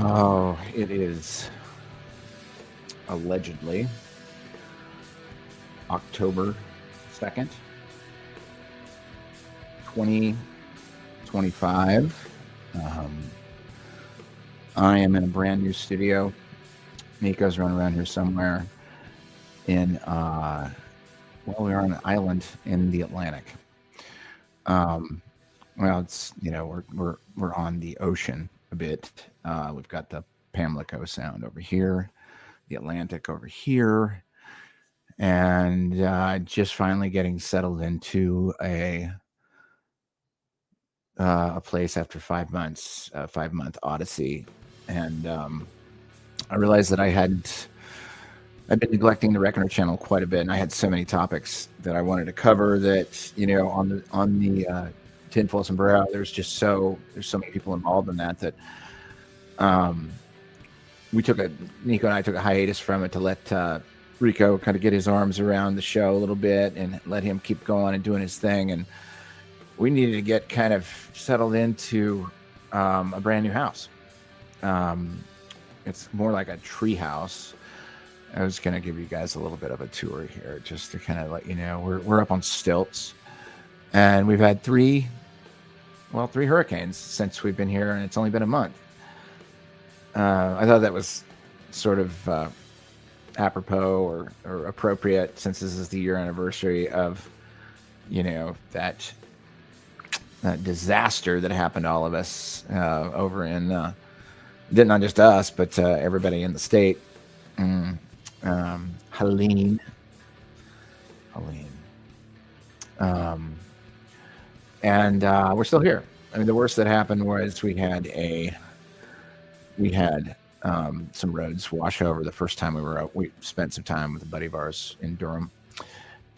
Oh, it is allegedly October 2nd, 2025. I am in a brand new studio. Nico's running around here somewhere in, we're on an island in the Atlantic. Well, it's, we're on the ocean a bit. We've got the Pamlico Sound over here, the Atlantic over here, and just finally getting settled into a place after 5 months, a 5-month odyssey, and I realized that I've been neglecting the Reckoner channel quite a bit, and I had so many topics that I wanted to cover that on the tinfoil sombrero, there's so many people involved in that Nico and I took a hiatus from it to let Rico kind of get his arms around the show a little bit and let him keep going and doing his thing. And we needed to get kind of settled into a brand new house. It's more like a tree house. I was going to give you guys a little bit of a tour here just to kind of let you know. We're up on stilts, and we've had three hurricanes since we've been here, and it's only been a month. I thought that was sort of apropos or appropriate, since this is the year anniversary of, that disaster that happened to all of us over in, not just us, but everybody in the state. Helene. And we're still here. I mean, the worst that happened was we had some roads wash over the first time we were out. We spent some time with a buddy of ours in Durham,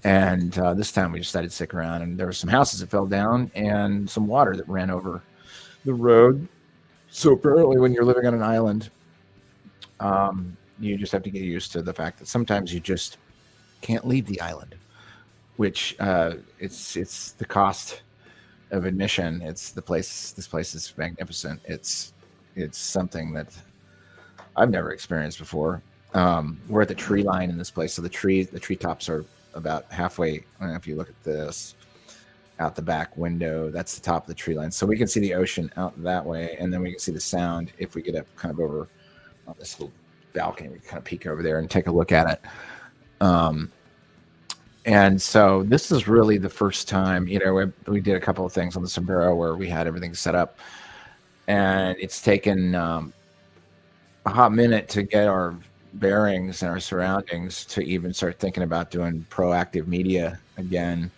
and this time we decided to stick around, and there were some houses that fell down and some water that ran over the road. So apparently when you're living on an island, you just have to get used to the fact that sometimes you just can't leave the island, which it's the cost of admission. It's the place. This place is magnificent. It's something that I've never experienced before. We're at the tree line in this place, so the treetops are about halfway. I don't know if you look at this out the back window, that's the top of the tree line, so we can see the ocean out that way, and then we can see the sound if we get up kind of over on this little balcony. We can kind of peek over there and take a look at it. And so this is really the first time, we did a couple of things on the sombrero where we had everything set up, and it's taken a hot minute to get our bearings and our surroundings to even start thinking about doing proactive media again.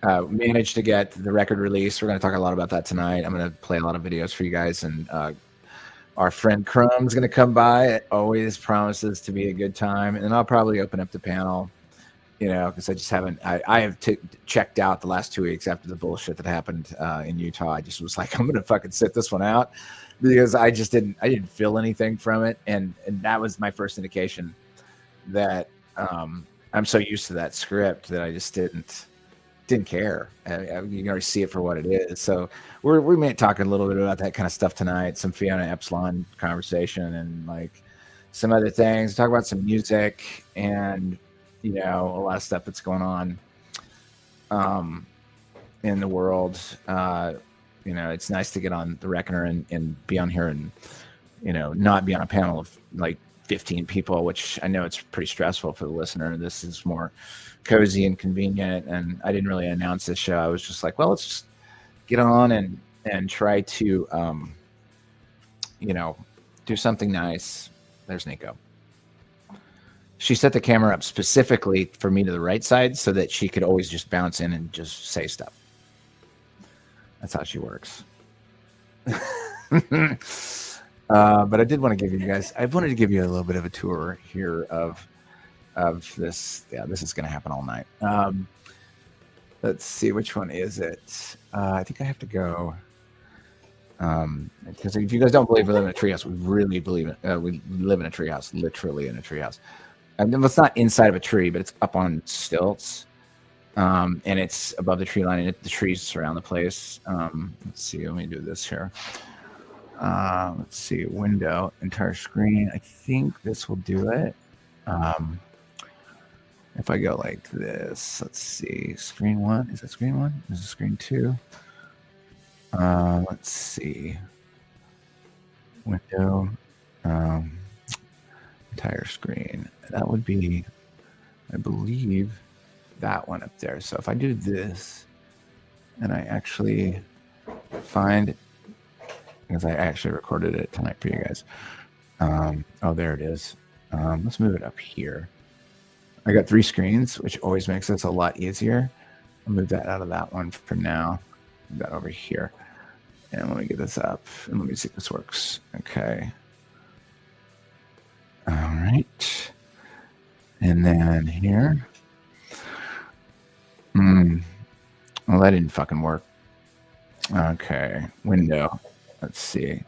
Managed to get the record release. We're going to talk a lot about that tonight. I'm going to play a lot of videos for you guys, and our friend Crumb's going to come by. It always promises to be a good time, and then I'll probably open up the panel, because I just haven't. I have checked out the last 2 weeks after the bullshit that happened in Utah. I just was like, I'm going to fucking sit this one out, because I didn't feel anything from it, and that was my first indication that I'm so used to that script that I just didn't care. You can already see it for what it is. So we may talk a little bit about that kind of stuff tonight, some Fiona Epsilon conversation, and like some other things. Talk about some music and a lot of stuff that's going on in the world. It's nice to get on the Reckoner and be on here and not be on a panel of like 15 people, which I know it's pretty stressful for the listener. This is more cozy and convenient, and I didn't really announce this show. I was just like, well, let's just get on and try to do something nice. There's Nico. She set the camera up specifically for me to the right side so that she could always just bounce in and just say stuff. That's how she works. But I did want to give you guys, I wanted to give you a little bit of a tour here of this. Yeah, this is going to happen all night. Let's see, which one is it? I think I have to go. Because if you guys don't believe we live in a treehouse, we really believe it. We live in a treehouse, literally in a treehouse. And it's not inside of a tree, but it's up on stilts. And it's above the tree line, and the trees surround the place. Let's see, let me do this here. Let's see, window, entire screen. I think this will do it. If I go like this, let's see, screen 1. Is that screen 1? Is it screen 2? Let's see. Window, entire screen. That would be, I believe, that one up there. So if I do this, and I actually find, because I actually recorded it tonight for you guys. Oh, there it is. Let's move it up here. I got 3 screens, which always makes this a lot easier. I'll move that out of that one for now. Move that over here. And let me get this up and let me see if this works. Okay. All right. And then here. Well, that didn't fucking work. Okay. Window. Let's see.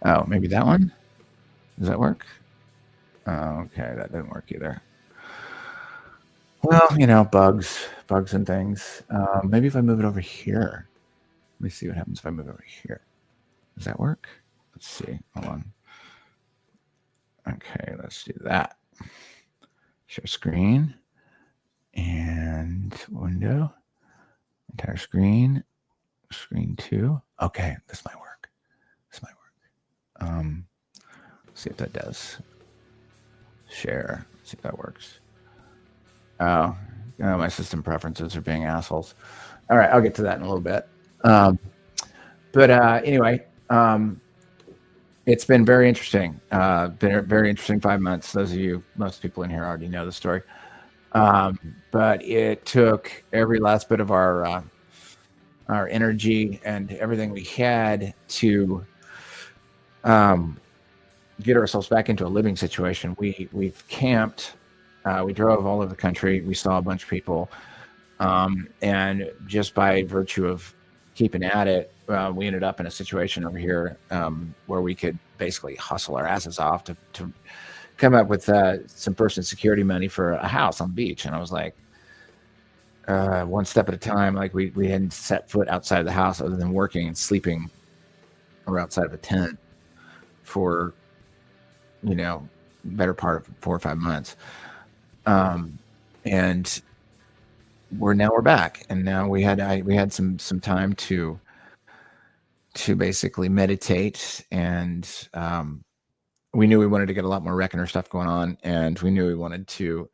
Oh, maybe that one? Does that work? Okay, that didn't work either. Well, you know, bugs and things. Maybe if I move it over here. Let me see what happens if I move over here. Does that work? Let's see. Hold on. Okay, let's do that. Share screen and window. Entire screen. Screen 2. Okay, this might work. This might work. See if that does. Share. See if that works. Oh, my system preferences are being assholes. All right, I'll get to that in a little bit. Anyway, it's been very interesting. Been a very interesting 5 months. Those of you, most people in here already know the story. But it took every last bit of our energy and everything we had to get ourselves back into a living situation. We've camped. We drove all over the country. We saw a bunch of people. And just by virtue of keeping at it, we ended up in a situation over here where we could basically hustle our asses off to come up with some personal security money for a house on the beach. And I was like, one step at a time. Like we hadn't set foot outside of the house other than working and sleeping or outside of a tent for, you know, better part of 4 or 5 months. And we're back, and now we had some time to basically meditate, and we knew we wanted to get a lot more reckoner stuff going on, and we knew we wanted to,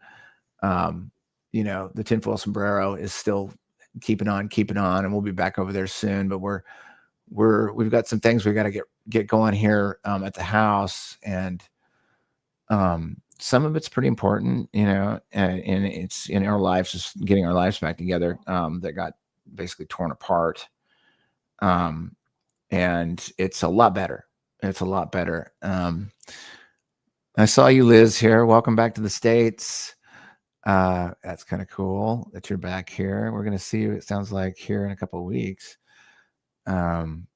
you know, the tinfoil sombrero is still keeping on, and we'll be back over there soon. But we've got some things we got to get going here at the house, and some of it's pretty important, you know, and it's in our lives, just getting our lives back together, that got basically torn apart. And it's a lot better. It's a lot better. I saw you, Liz, here. Welcome back to the States. That's kind of cool that you're back here. We're going to see you, it sounds like, here in a couple of weeks. In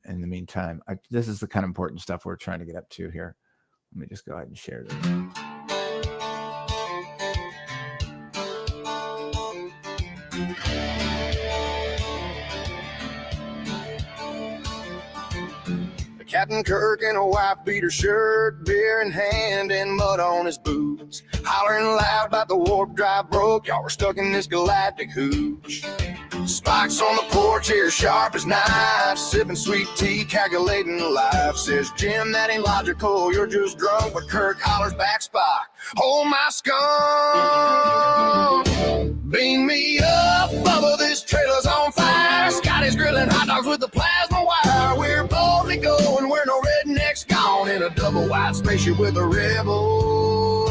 the meantime, this is the kind of important stuff we're trying to get up to here. Let me just go ahead and share this. Captain Kirk in a wife-beater shirt, beer in hand and mud on his boots, hollering loud about the warp drive broke. Y'all were stuck in this galactic hooch. Spikes on the porch here, sharp as knives, sipping sweet tea, calculating life. Says Jim, that ain't logical, you're just drunk. But Kirk hollers back, Spock, hold my skunk. Beam me up, Bubba, this trailer's on fire. Scotty's grilling hot dogs with the plasma wire. We're boldly going where no redneck's gone, in a double wide spaceship with a rebel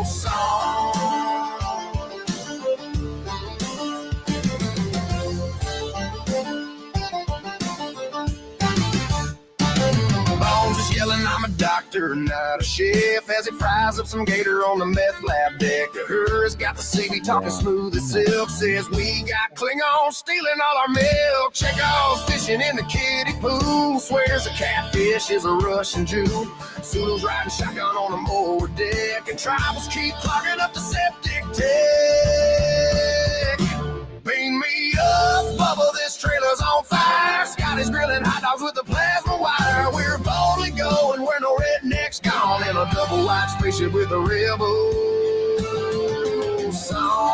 song. Bones is yelling, I'm a doctor, not a chef, as he fries up some gator on the meth lab deck. The Her's got the CB talking smooth as silk. Says we got Klingons stealing all our milk. Chekhov's fishing in the kiddie pool. Swears a catfish is a Russian Jew. Sulu's riding shotgun on the mower deck, and tribals keep clogging up the septic tank. Beam me up, Bubba, this trailer's on fire. Scotty's grilling hot dogs with the plasma wire. a double wide spaceship with a rebel song.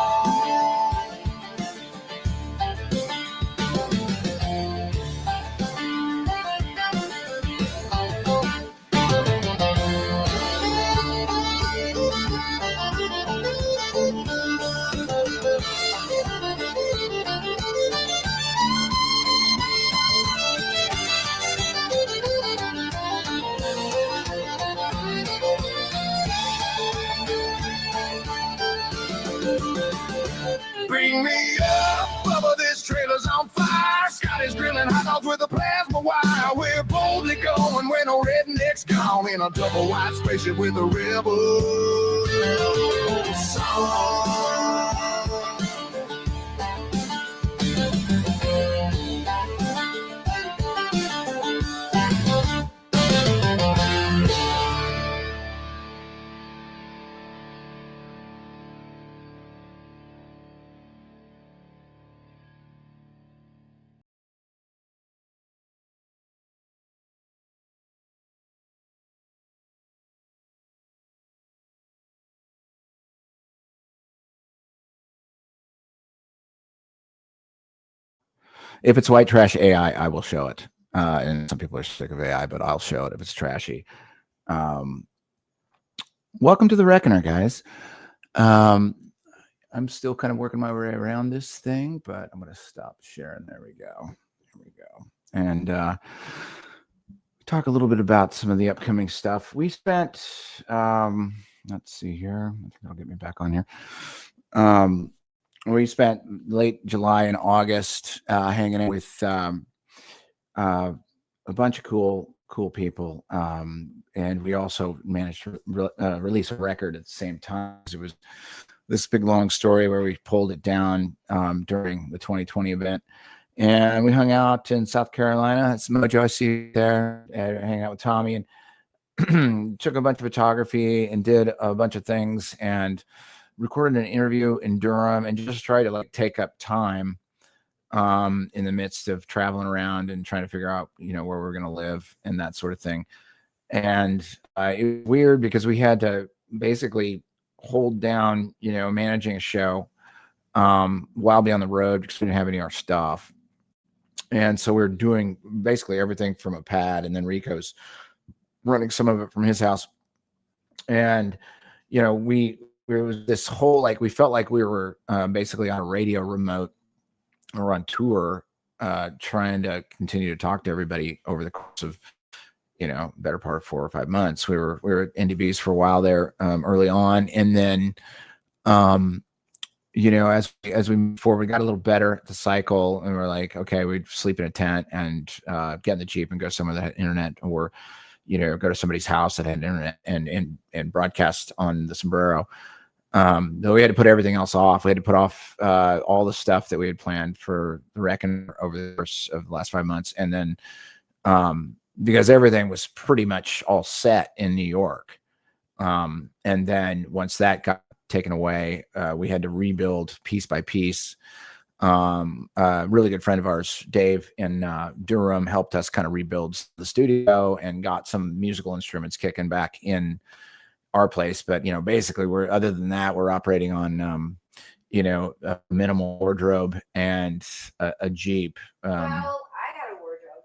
Bring me up, Bubba, this trailer's on fire. Scotty's grilling hot dogs with a plasma wire. We're boldly going where no redneck's gone, in a double wide spaceship with a rebel song. If it's white trash AI, I will show it. And some people are sick of AI, but I'll show it if it's trashy. Welcome to the Reckoner, guys. I'm still kind of working my way around this thing, but I'm going to stop sharing. There we go. Here we go. And talk a little bit about some of the upcoming stuff. We spent, let's see here. I think that'll get me back on here. We spent late July and August hanging out with a bunch of cool people. And we also managed to release a record at the same time. It was this big, long story where we pulled it down during the 2020 event. And we hung out in South Carolina. It's Mojo, I see you there, hanging out with Tommy, and took a bunch of photography and did a bunch of things and recorded an interview in Durham and just tried to like take up time in the midst of traveling around and trying to figure out, where we're going to live and that sort of thing. And it was weird because we had to basically hold down, managing a show while be on the road because we didn't have any of our stuff. And so we're doing basically everything from a pad, and then Rico's running some of it from his house. And, there was this whole, like, we felt like we were basically on a radio remote or on tour, trying to continue to talk to everybody over the course of, better part of 4 or 5 months. We were at NDB's for a while there, early on. And then, as we move forward, we got a little better at the cycle, and we're like, okay, we'd sleep in a tent and get in the Jeep and go somewhere that had internet, or, go to somebody's house that had internet and broadcast on the Sombrero. Though we had to put everything else off. We had to put off all the stuff that we had planned for the Reckon over the course of the last 5 months. And then because everything was pretty much all set in New York. And then once that got taken away, we had to rebuild piece by piece. A really good friend of ours, Dave in Durham, helped us kind of rebuild the studio and got some musical instruments kicking back in our place. But basically other than that, we're operating on a minimal wardrobe and a Jeep. Well, I got a wardrobe.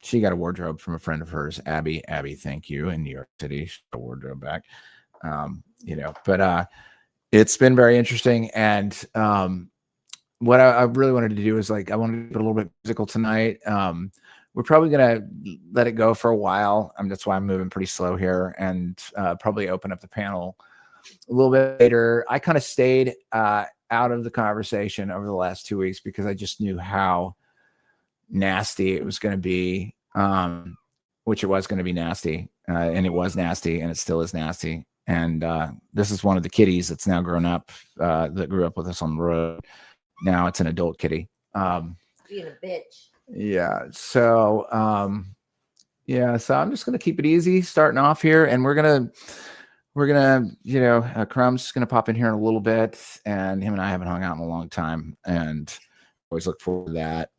She got a wardrobe from a friend of hers, Abby, thank you, in New York City. She got a wardrobe back. But it's been very interesting. And what I really wanted to do is, like, I wanted to put a little bit musical tonight. We're probably going to let it go for a while. That's why I'm moving pretty slow here, and probably open up the panel a little bit later. I kind of stayed out of the conversation over the last 2 weeks because I just knew how nasty it was going to be, which it was going to be nasty. And it was nasty, and it still is nasty. And this is one of the kitties that's now grown up, that grew up with us on the road. Now it's an adult kitty. Being a bitch. Yeah. So, so I'm just going to keep it easy starting off here, and we're going to, Crumb's going to pop in here in a little bit, and him and I haven't hung out in a long time, and always look forward to that.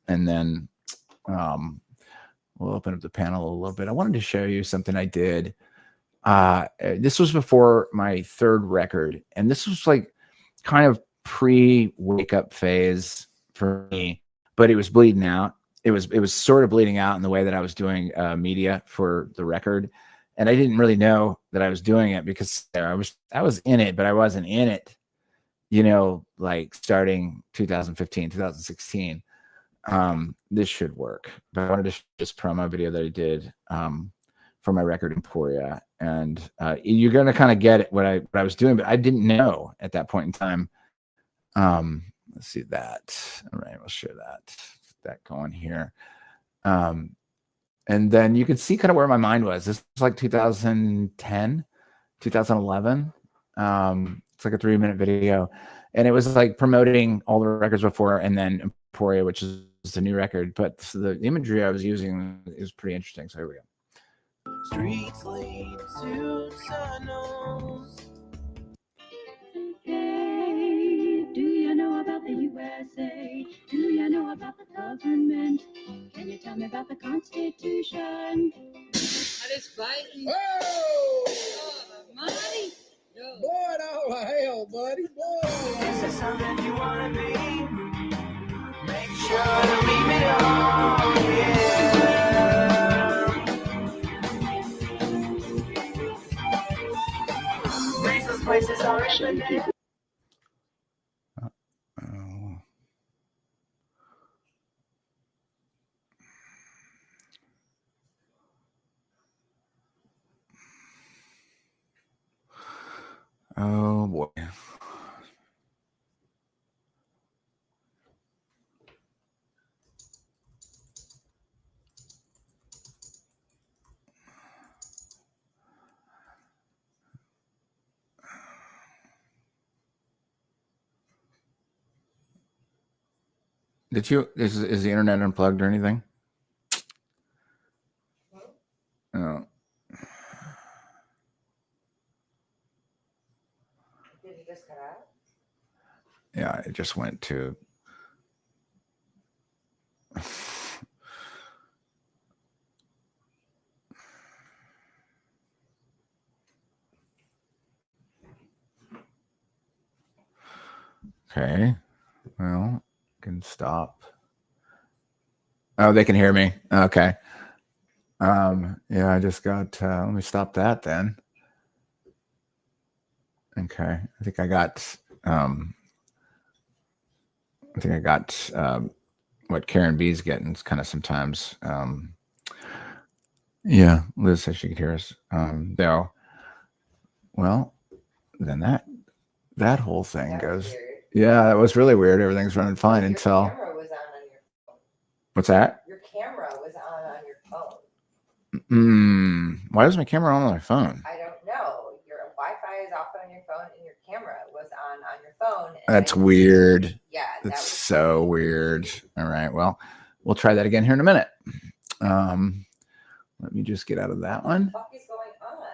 And then, we'll open up the panel a little bit. I wanted to show you something I did. this was before my third record, and this was like kind of pre-wake up phase for me, but it was bleeding out. It was sort of bleeding out in the way that I was doing media for the record, and I didn't really know that I was doing it because I was in it, but I wasn't in it, like starting 2015, 2016. This should work, but I wanted to just promo video that I did for my record Emporia, and you're gonna kind of get it what I was doing, but I didn't know at that point in time. Let's see that. All right, we'll share that going here. And then you can see kind of where my mind was. This was like 2010, 2011. It's like a 3-minute video, and it was like promoting all the records before, and then Emporia, which is the new record. But the imagery I was using is pretty interesting. So here we go. Streets lead to tunnels. Hey, do you know about the USA? Do you know about the government? Can you tell me about the Constitution? I just fighting. Whoa! Money? No. Boy, all hell, buddy. Boy. Is this something you wanna be? Make sure to leave it on, yeah. These places are infinite. Oh boy. Is the internet unplugged or anything? Oh. Did it just cut out? Yeah, it just went to okay. Well, can stop. Oh, they can hear me. Okay. Yeah, I just got let me stop that then. Okay. I think I got what Karen B's getting kind of sometimes. Yeah, Liz said she could hear us. Though, well, then that whole thing That goes. was weird. Yeah, that was really weird. Everything's running fine Your until. camera was on your phone. What's that? Your camera was on your phone. Why was my camera on my phone? I don't know. Your Wi-Fi is off on your phone, and your camera was on your phone. That's weird. Yeah, That's so weird. All right. Well, we'll try that again here in a minute. Let me just get out of that one. What the fuck is going on?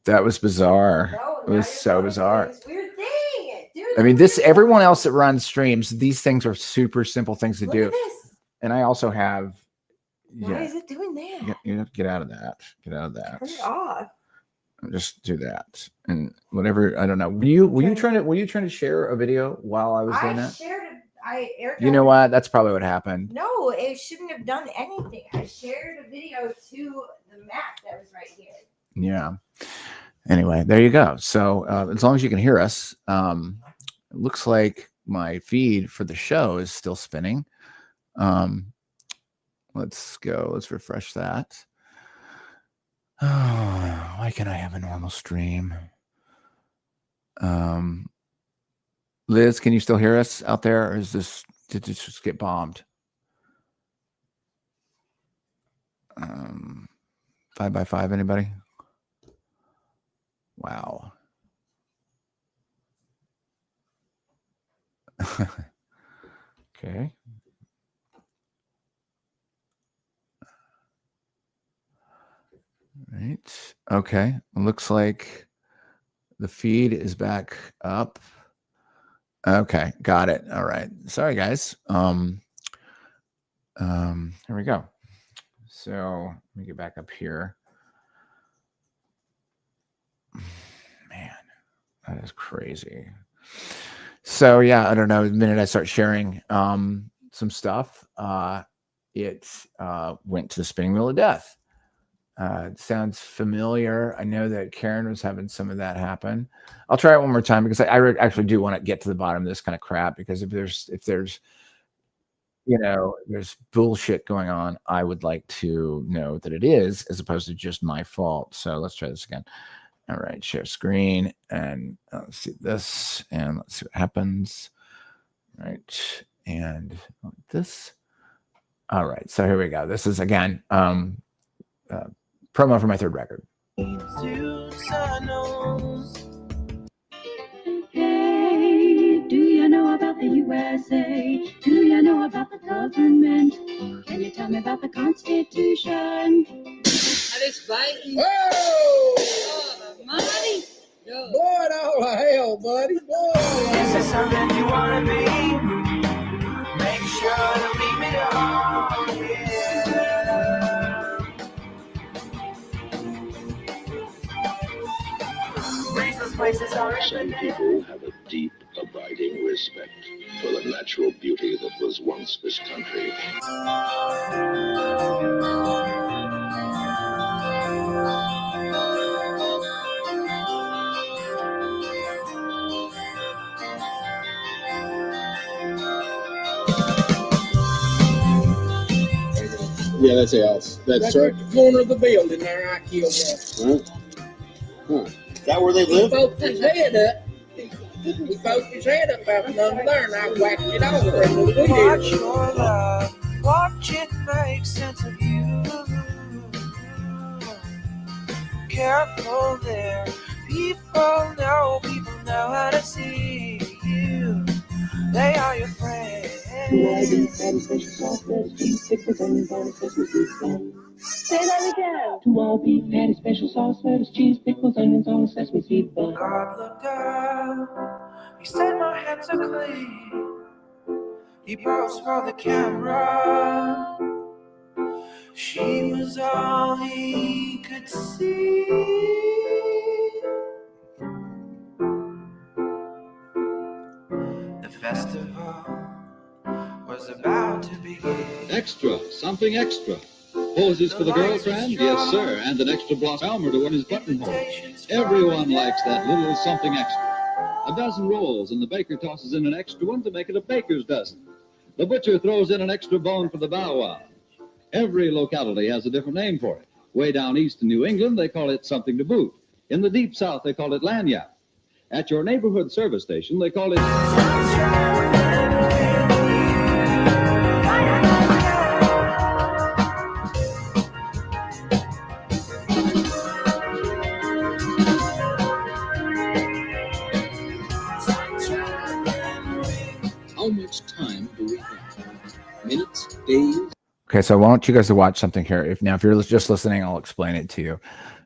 That was bizarre. No, It was so bizarre. This weird thing, dude. I mean, everyone else that runs streams, these things are super simple things to Look do. at this. And I also have. Why is it doing that? You have to get out of that. Get out of that. Turn it off. Just do that and whatever. I don't know. Were you trying to share a video while I was doing that? Shared it. I airdropped. You know what? That's probably what happened. No, it shouldn't have done anything. I shared a video to the map that was right here. Yeah. Anyway, there you go. So as long as you can hear us, it looks like my feed for the show is still spinning. Let's go. Let's refresh that. Oh, why can't I have a normal stream? Liz, can you still hear us out there, or did this just get bombed? 5x5, anybody? Wow. Okay. Right. Okay. Looks like the feed is back up. Okay, got it. All right. Sorry, guys. Here we go. So let me get back up here. That is crazy. So yeah, I don't know. The minute I start sharing some stuff, it went to the spinning wheel of death. It sounds familiar. I know that Karen was having some of that happen. I'll try it one more time because I actually do want to get to the bottom of this kind of crap, because if there's there's bullshit going on, I would like to know that it is, as opposed to just my fault. So let's try this again. All right, share screen, and let's see this, and let's see what happens. Right, and like this. All right, so here we go. This is again promo for my third record. Hey, do you know about the USA? Do you know about the government? Can you tell me about the Constitution? That is fighting. Whoa! Oh, money. No. Boy, all hell, buddy. Boy. Is this something you wanna be? Make sure to leave me alone. These places are Some people have a deep, abiding respect for the natural beauty that was once this country. Yeah, that's else. That's Right at the corner of the building there, I killed one. Is that where they He poked his head up. He poked his head up out from under there, and I whacked it over. And we watch did. your love, watch it make sense of you. Careful there, people know how to see you. They are your friends. Say that again. To all beef patty, special sauce, lettuce, cheese, pickles, onions on a sesame seed bun. God looked up, he said my hands are clean. He posed for the camera. She was all he could see. The festival was about to begin. Extra, something extra. Poses for the girlfriend? Yes, sir. And an extra blossom to win his buttonhole. Everyone likes that little something extra. A dozen rolls, and the baker tosses in an extra one to make it a baker's dozen. The butcher throws in an extra bone for the bow wow. Every locality has a different name for it. Way down east in New England, they call it something to boot. In the deep south, they call it lanyard. At your neighborhood service station, they call it... How much time do we have? Minutes? Days? Okay, so I want you guys to watch something here. If you're just listening, I'll explain it to you.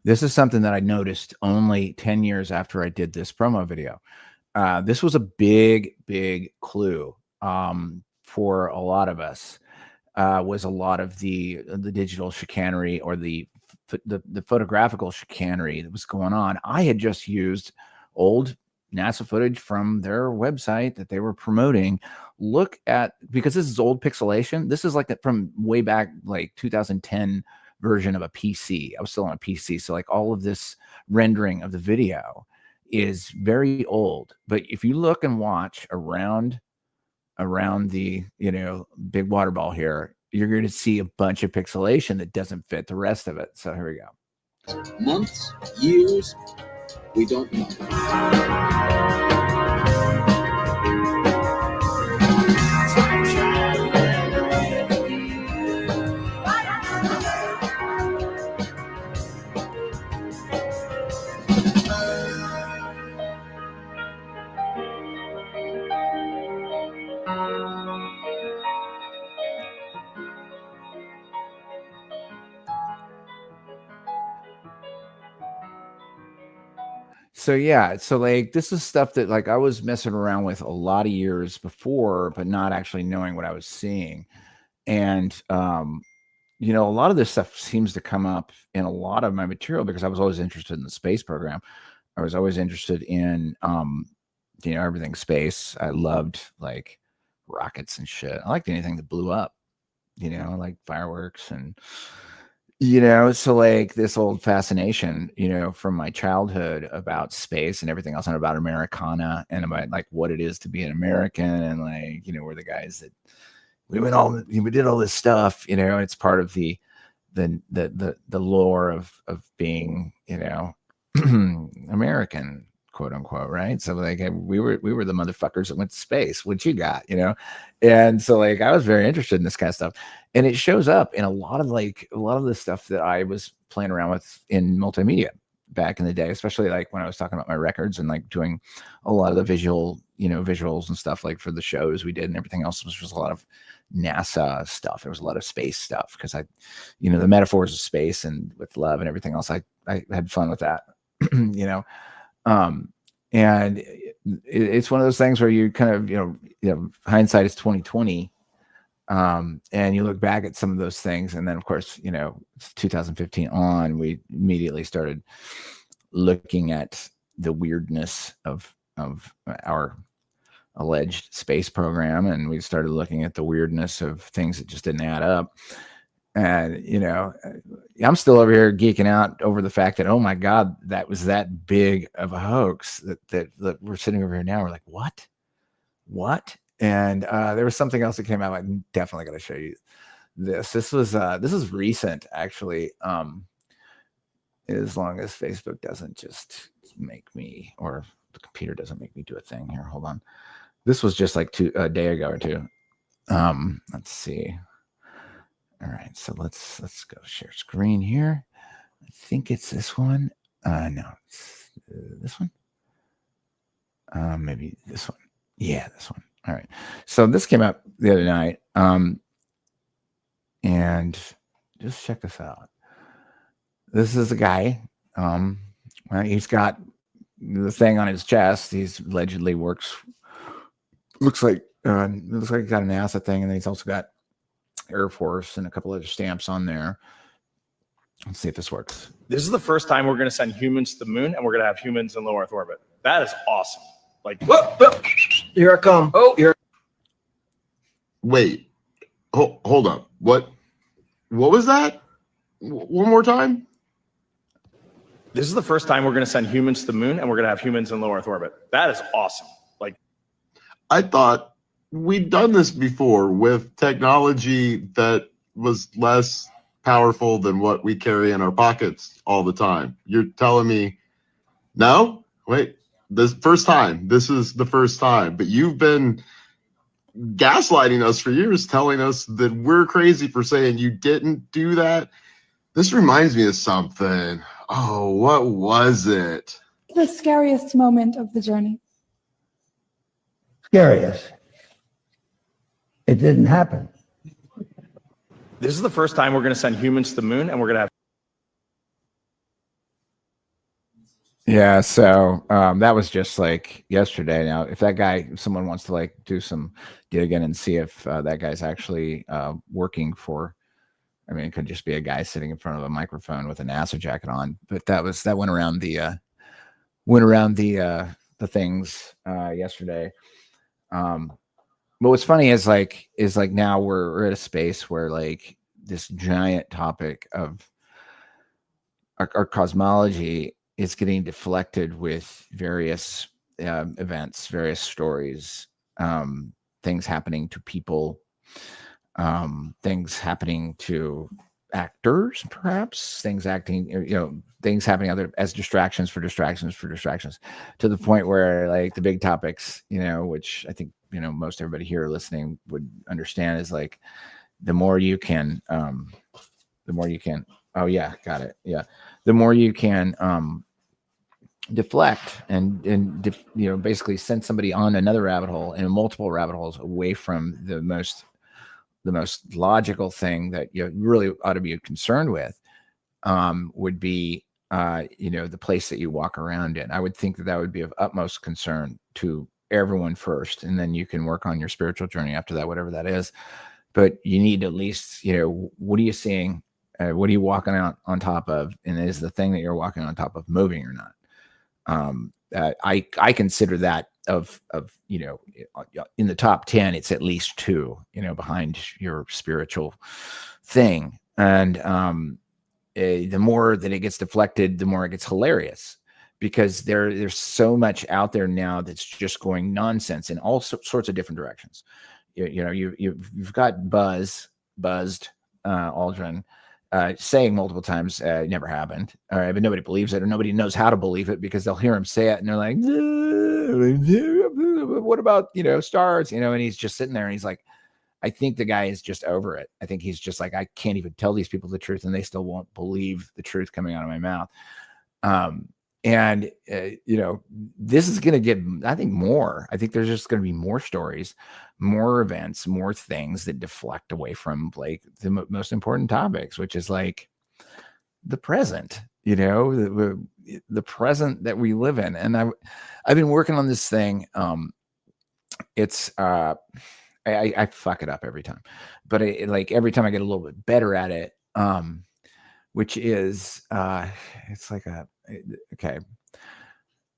This is something that I noticed only 10 years after I did this promo video. This was a big clue for a lot of us. Was a lot of the digital chicanery, or the photographical chicanery that was going on. I had just used old NASA footage from their website that they were promoting. Look at, because this is old pixelation. This is like that from way back, like 2010 version of a PC. I was still on a PC. So like all of this rendering of the video is very old. But if you look and watch around the, big water ball here, you're going to see a bunch of pixelation that doesn't fit the rest of it. So here we go. Months? Years? We don't know. So yeah, so like this is stuff that like I was messing around with a lot of years before, but not actually knowing what I was seeing. And a lot of this stuff seems to come up in a lot of my material because I was always interested in the space program. I was always interested in, everything space. I loved like rockets and shit. I liked anything that blew up, like fireworks and, so like this old fascination, from my childhood about space and everything else and about Americana and about like what it is to be an American and like, we're the guys that we did all this stuff, it's part of the lore of being, American, quote unquote, right? So like we were the motherfuckers that went to space. What you got, And so like I was very interested in this kind of stuff, and it shows up in a lot of the stuff that I was playing around with in multimedia back in the day, especially like when I was talking about my records and like doing a lot of the visuals and stuff like for the shows we did and everything else was just a lot of NASA stuff. There was a lot of space stuff because I, the metaphors of space and with love and everything else. I had fun with that, and it's one of those things where you kind of, hindsight is 2020. And you look back at some of those things. And then of course, 2015 on, we immediately started looking at the weirdness of our alleged space program. And we started looking at the weirdness of things that just didn't add up. And, I'm still over here geeking out over the fact that, oh my God, that was that big of a hoax that we're sitting over here now. We're like, what? And there was something else that came out. I'm definitely going to show you this. This is recent, actually. As long as Facebook doesn't just make me, or the computer doesn't make me do a thing here. Hold on. This was just like a day ago or two. Let's see. All right, so let's go share screen here. I think it's this one. No, it's this one. Maybe this one. Yeah, this one. All right. So this came out the other night. And just check this out. This is a guy. He's got the thing on his chest. He's allegedly looks like he's got a NASA thing, and then he's also got Air Force and a couple other stamps on there. Let's see if this works. This is the first time we're going to send humans to the moon, and we're going to have humans in low Earth orbit. That is awesome. Like, whoa. Here I come. Oh, here. Wait, hold up. What was that? One more time. This is the first time we're going to send humans to the moon, and we're going to have humans in low Earth orbit. That is awesome. Like, I thought we'd done this before with technology that was less powerful than what we carry in our pockets all the time. You're telling me, no? Wait, this first time. This is the first time. But you've been gaslighting us for years, telling us that we're crazy for saying you didn't do that. This reminds me of something. Oh, what was it? The scariest moment of the journey. Scariest. It didn't happen. this is the first time we're going to send humans to the moon, and we're going to have. Yeah, so that was just like yesterday. Now, if someone wants to like do some digging and see if that guy's actually working for, I mean, it could just be a guy sitting in front of a microphone with a NASA jacket on. But that went around the things yesterday. But what's funny is like now we're at a space where like this giant topic of our cosmology is getting deflected with various events, various stories, things happening to people, things happening to actors, perhaps things happening as distractions for distractions to the point where like the big topics, which I think, most everybody here listening would understand is like, the more you can, oh yeah, got it. Yeah. The more you can, deflect and basically send somebody on another rabbit hole and multiple rabbit holes away from the most logical thing that you really ought to be concerned with, would be, the place that you walk around in. I would think that would be of utmost concern to everyone first, and then you can work on your spiritual journey after that, whatever that is. But you need to at least, what are you seeing? What are you walking out on top of? And is the thing that you're walking on top of moving or not? I consider that of in the top 10, it's at least 2, behind your spiritual thing. And the more that it gets deflected, the more it gets hilarious, because there's so much out there now that's just going nonsense in all sorts of different directions. You've got buzzed Aldrin saying multiple times it never happened, all right, but nobody believes it, or nobody knows how to believe it, because they'll hear him say it and they're like, what about stars, and he's just sitting there and he's like, I think the guy is just over it. I think he's just like, I can't even tell these people the truth, and they still won't believe the truth coming out of my mouth. This is going to get, I think, more. I think there's just going to be more stories, more events, more things that deflect away from like the most important topics, which is like the present, the present that we live in. And I've been working on this thing. It's I fuck it up every time, but every time I get a little bit better at it, which is it's like okay,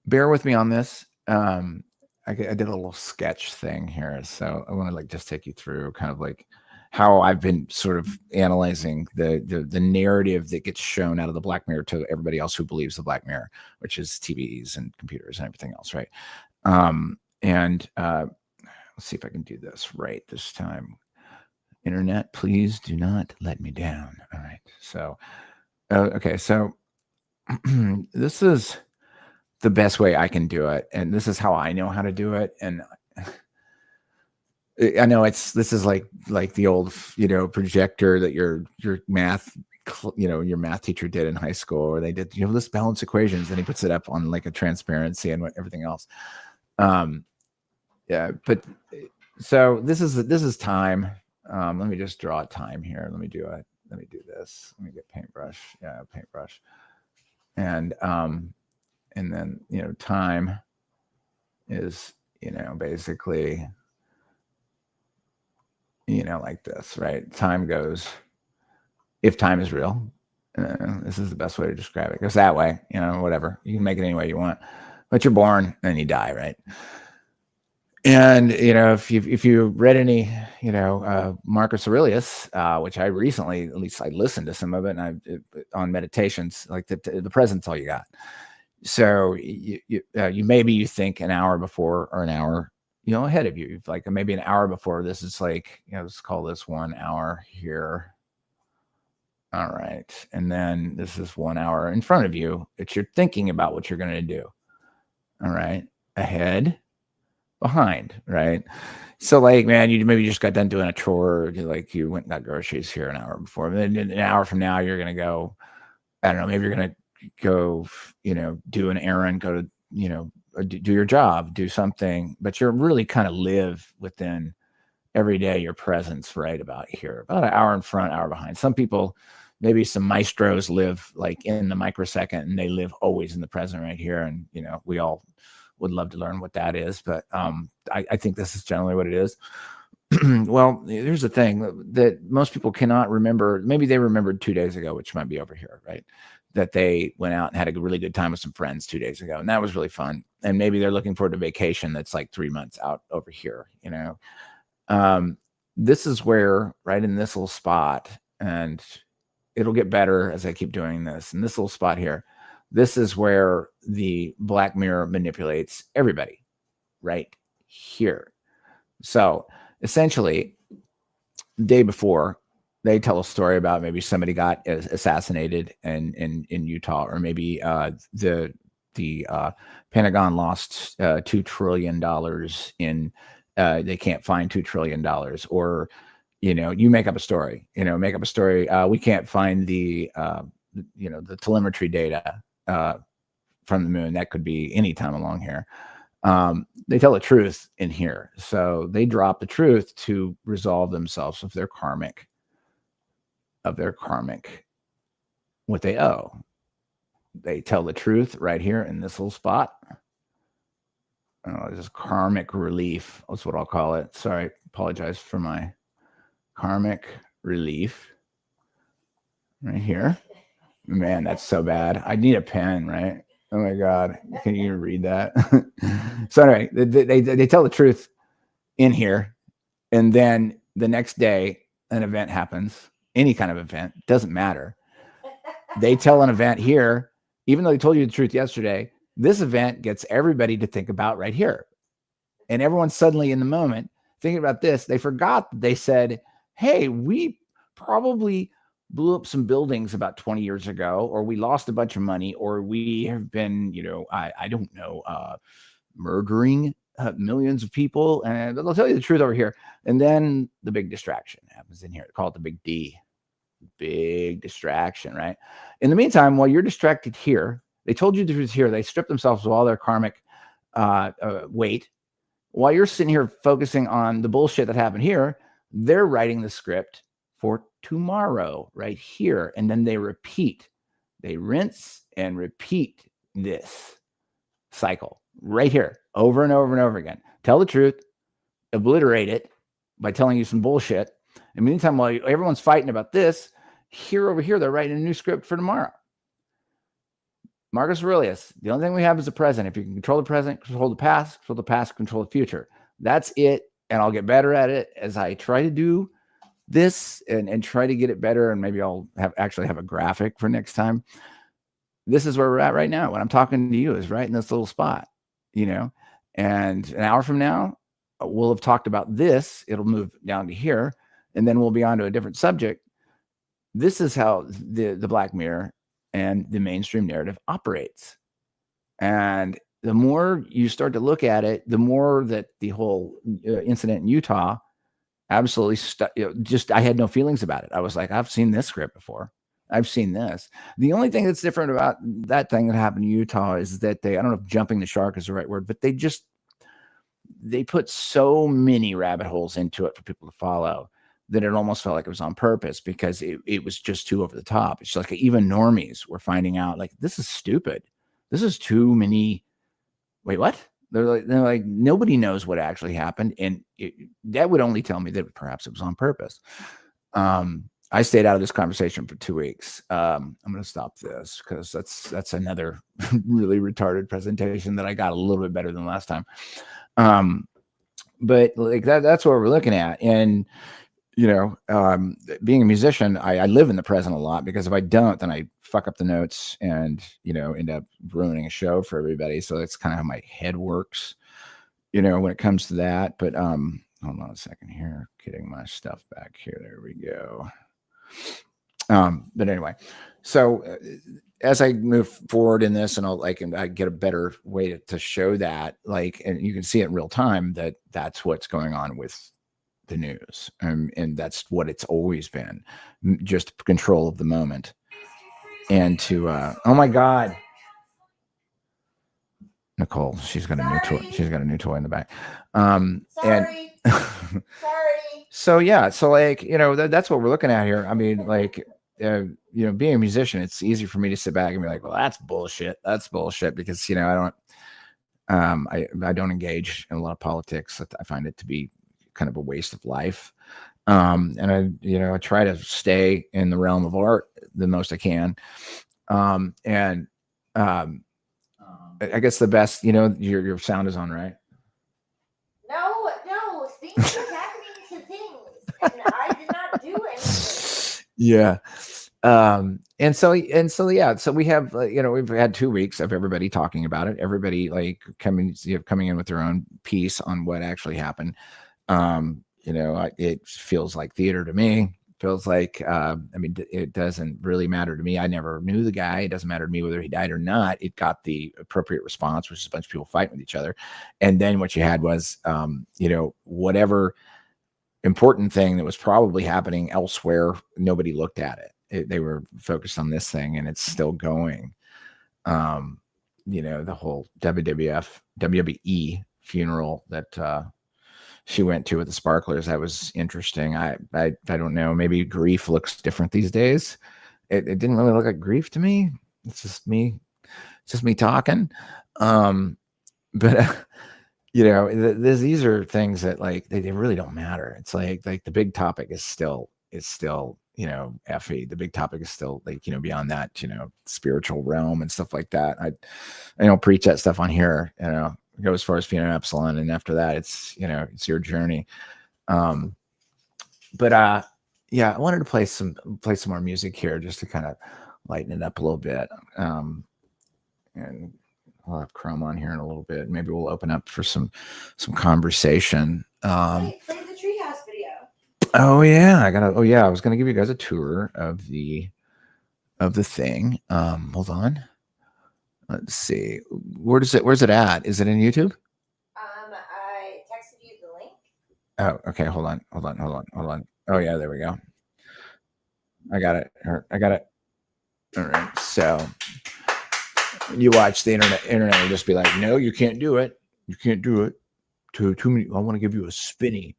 bear with me on this. I did a little sketch thing here, so I want to just take you through kind of like how I've been sort of analyzing the narrative that gets shown out of the Black Mirror to everybody else who believes the Black Mirror, which is TVs and computers and everything else, right? Let's see if I can do this right this time. Internet, please do not let me down. All right. So, okay. So this is the best way I can do it. And this is how I know how to do it. And I know this is like the old, projector that your math, your math teacher did in high school, or they did, this balance equations, and he puts it up on like a transparency and everything else. Yeah, but so this is time. Let me just draw a time here. Let me do it. Let me do this. Let me get paintbrush. Yeah, paintbrush. And then time is basically like this, right? Time goes, if time is real. This is the best way to describe it. It goes that way. Whatever, you can make it any way you want, but you're born and you die, right? And if you read any Marcus Aurelius, which I recently, at least I listened to some of it, and on meditations, like the present's all you got. So you think an hour before, or an hour ahead of you, like maybe an hour before. This is like, let's call this 1 hour here. All right, and then this is 1 hour in front of you that you're thinking about what you're going to do. All right, ahead, behind, right? So like, man, you maybe just got done doing a chore, like you went and got groceries here an hour before, and then an hour from now you're gonna go, I don't know, maybe you're gonna go, do an errand, go to, do your job, do something, but you're really kind of live within every day your presence right about here, about an hour in front, hour behind. Some people, maybe some maestros, live like in the microsecond, and they live always in the present right here. And we all would love to learn what that is, but I think this is generally what it is. Well, here's the thing that most people cannot remember. Maybe they remembered 2 days ago, which might be over here, right? That they went out and had a really good time with some friends 2 days ago, and that was really fun. And maybe they're looking forward to vacation that's like 3 months out over here. This is where, right in this little spot, and it'll get better as I keep doing this. In this little spot here, this is where the Black Mirror manipulates everybody, right here. So essentially, the day before, they tell a story about maybe somebody got assassinated in Utah, or maybe the Pentagon lost $2 trillion in they can't find $2 trillion, or you make up a story. We can't find the telemetry data from the moon. That could be any time along here. They tell the truth in here, so they drop the truth to resolve themselves of their karmic, what they owe. They tell the truth right here in this little spot. This is karmic relief. That's what I'll call it. Sorry, apologize for my karmic relief right here. Man, that's so bad. I need a pen, right? Oh my God. Can you read that? So anyway, they tell the truth in here. And then the next day, an event happens, any kind of event, doesn't matter. They tell an event here, even though they told you the truth yesterday, this event gets everybody to think about right here. And everyone's suddenly in the moment thinking about this. They forgot that they said, hey, we probably blew up some buildings about 20 years ago, or we lost a bunch of money, or we have been, I don't know, murdering millions of people. And they'll tell you the truth over here. And then the big distraction happens in here. Call it the big D. Big distraction, right? In the meantime, while you're distracted here, they told you the truth here. They stripped themselves of all their karmic weight. While you're sitting here focusing on the bullshit that happened here, they're writing the script for tomorrow right here. And then they repeat. They rinse and repeat this cycle right here over and over and over again. Tell the truth, obliterate it by telling you some bullshit. In the meantime, while everyone's fighting about this, over here, they're writing a new script for tomorrow. Marcus Aurelius, the only thing we have is the present. If you can control the present, control the past, control the future. That's it. And I'll get better at it as I try to do this and try to get it better. And maybe I'll actually have a graphic for next time. This is where we're at right now. When I'm talking to you is right in this little spot, and an hour from now, we'll have talked about this. It'll move down to here, and then we'll be on to a different subject. This is how the Black Mirror and the mainstream narrative operates. And the more you start to look at it, the more that the whole incident in Utah absolutely I had no feelings about it. I was like, I've seen this script before. I've seen this. The only thing that's different about that thing that happened in Utah is that I don't know if jumping the shark is the right word, but they put so many rabbit holes into it for people to follow that it almost felt like it was on purpose, because it was just too over the top. It's like even normies were finding out, like, this is stupid. This is too many. Wait, what? They're like nobody knows what actually happened. And that would only tell me that perhaps it was on purpose. I stayed out of this conversation for 2 weeks. I'm going to stop this because that's another really retarded presentation that I got a little bit better than last time. But like that's what we're looking at. And, being a musician, I live in the present a lot, because if I don't, then I fuck up the notes and, end up ruining a show for everybody. So that's kind of how my head works, when it comes to that. But hold on a second here, getting my stuff back here. There we go. But anyway, so as I move forward in this, and I get a better way to show that, and you can see it in real time that's what's going on with the news. And that's what it's always been, just control of the moment. And oh my God, Nicole, she's got a new toy. She's got a new toy in the back. Sorry. Sorry. So yeah, so that's what we're looking at here. I mean, being a musician, it's easy for me to sit back and be like, well, that's bullshit. That's bullshit, because I don't engage in a lot of politics. I find it to be kind of a waste of life. And I try to stay in the realm of art the most I can. I guess the best, your sound is on, right? No, things are happening to things, and I did not do anything. Yeah. So we have, we've had 2 weeks of everybody talking about it. Everybody coming in with their own piece on what actually happened. It feels like theater to me. Feels like, it doesn't really matter to me. I never knew the guy. It doesn't matter to me whether he died or not. It got the appropriate response, which is a bunch of people fighting with each other. And then what you had was, whatever important thing that was probably happening elsewhere, nobody looked at it. They were focused on this thing, and it's still going. The whole WWE funeral that, she went to with the Sparklers. That was interesting. I don't know. Maybe grief looks different these days. It didn't really look like grief to me. It's just me talking. But these are things that they really don't matter. It's like the big topic is still you know, Effie, the big topic is still like, you know, beyond that, you know, spiritual realm and stuff like that. I don't preach that stuff on here, you know, go as far as Fiona and Epsilon. And after that, it's, you know, it's your journey. But yeah, I wanted to play some more music here just to kind of lighten it up a little bit. And I'll have Chrome on here in a little bit. Maybe we'll open up for some conversation. Play the treehouse video. Oh yeah, I was gonna give you guys a tour of the thing. Hold on. Let's see. Where's it at? Is it in YouTube? I texted you the link. Oh, okay. Hold on. Oh yeah, there we go. I got it. All right. So you watch the internet will just be like, no, you can't do it. You can't do it. Too many. I want to give you a spinny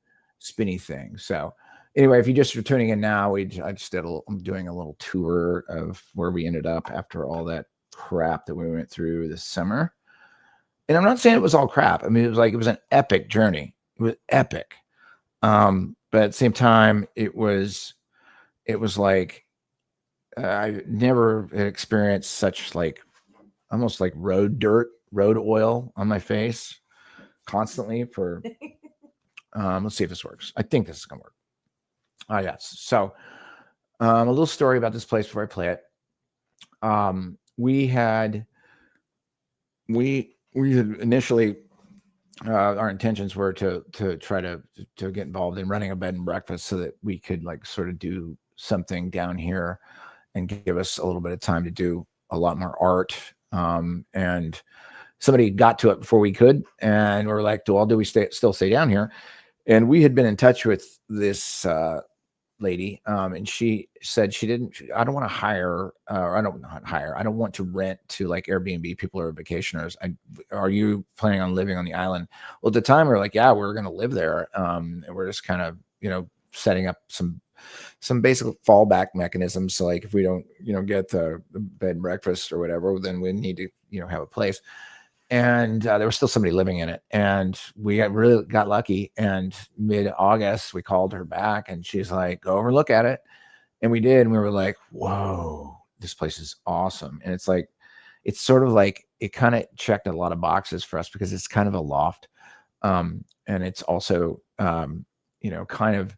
thing. So anyway, if you just are tuning in now, I'm doing a little tour of where we ended up after all that crap that we went through this summer. And I'm not saying it was all crap. I mean, it was an epic journey. It was epic. But at the same time, it was like I never had experienced such like almost like road oil on my face constantly for let's see if this works. I think this is gonna work. Yes. So a little story about this place before I play it. We had initially our intentions were to try to get involved in running a bed and breakfast so that we could like sort of do something down here and give us a little bit of time to do a lot more art. And somebody got to it before we could, and we're like, do we still stay down here? And we had been in touch with this lady, and she said I don't want to hire, or I don't want to rent to like Airbnb. People are vacationers. Are you planning on living on the island? Well, at the time we were like, yeah, we're going to live there. And we're just kind of, you know, setting up some basic fallback mechanisms. So like if we don't, you know, get the bed and breakfast or whatever, then we need to, you know, have a place. And there was still somebody living in it, and we really got lucky. And mid-August, we called her back, and she's like, "Go over and look at it." And we did, and we were like, "Whoa, this place is awesome!" And it's like, it's sort of like it kind of checked a lot of boxes for us because it's kind of a loft, and it's also, you know, kind of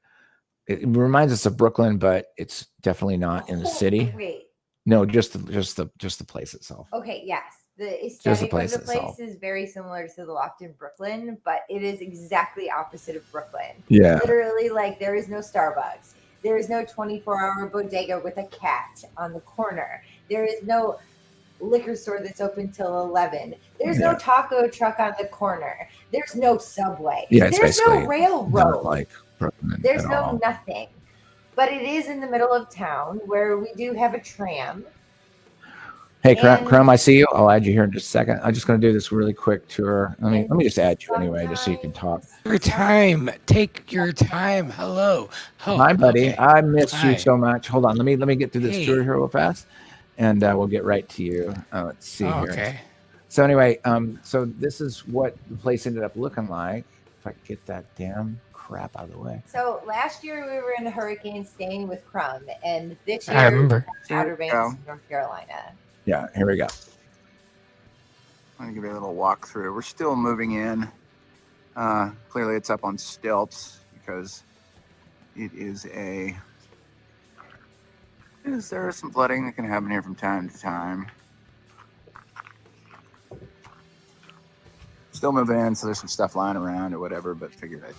it reminds us of Brooklyn, but it's definitely not in the city. Wait. No, just the place itself. Okay. Yes. The Just the aesthetic place of the place itself. is very similar to the loft in Brooklyn, but it is exactly opposite of Brooklyn. Yeah. Literally, like, there is no Starbucks. There is no 24-hour bodega with a cat on the corner. There is no liquor store that's open till 11. There's no taco truck on the corner. There's no subway. Yeah, it's There's basically no railroad. not like Brooklyn There's at no all. nothing. But it is in the middle of town where we do have a tram. Hey, Chrome, I see you. I'll add you here in just a second. I'm just going to do this really quick tour. Let me just add you anyway, just so you can talk. Your time. Take your time. Hello. Oh, Hi, buddy. okay. I missed Hi. you so much. Hold on. Let me get through this Hey. tour here real fast, and we'll get right to you. Let's see Oh, here. okay. So anyway, so this is what the place ended up looking like. If I could get that damn crap out of the way. So last year we were in a hurricane staying with Crumb, and this year I remember. Outer Banks, North Carolina. Yeah, here we go. I'm going to give you a little walkthrough. We're still moving in. Clearly it's up on stilts because it is there is some flooding that can happen here from time to time. Still moving in, so there's some stuff lying around or whatever, but figured I'd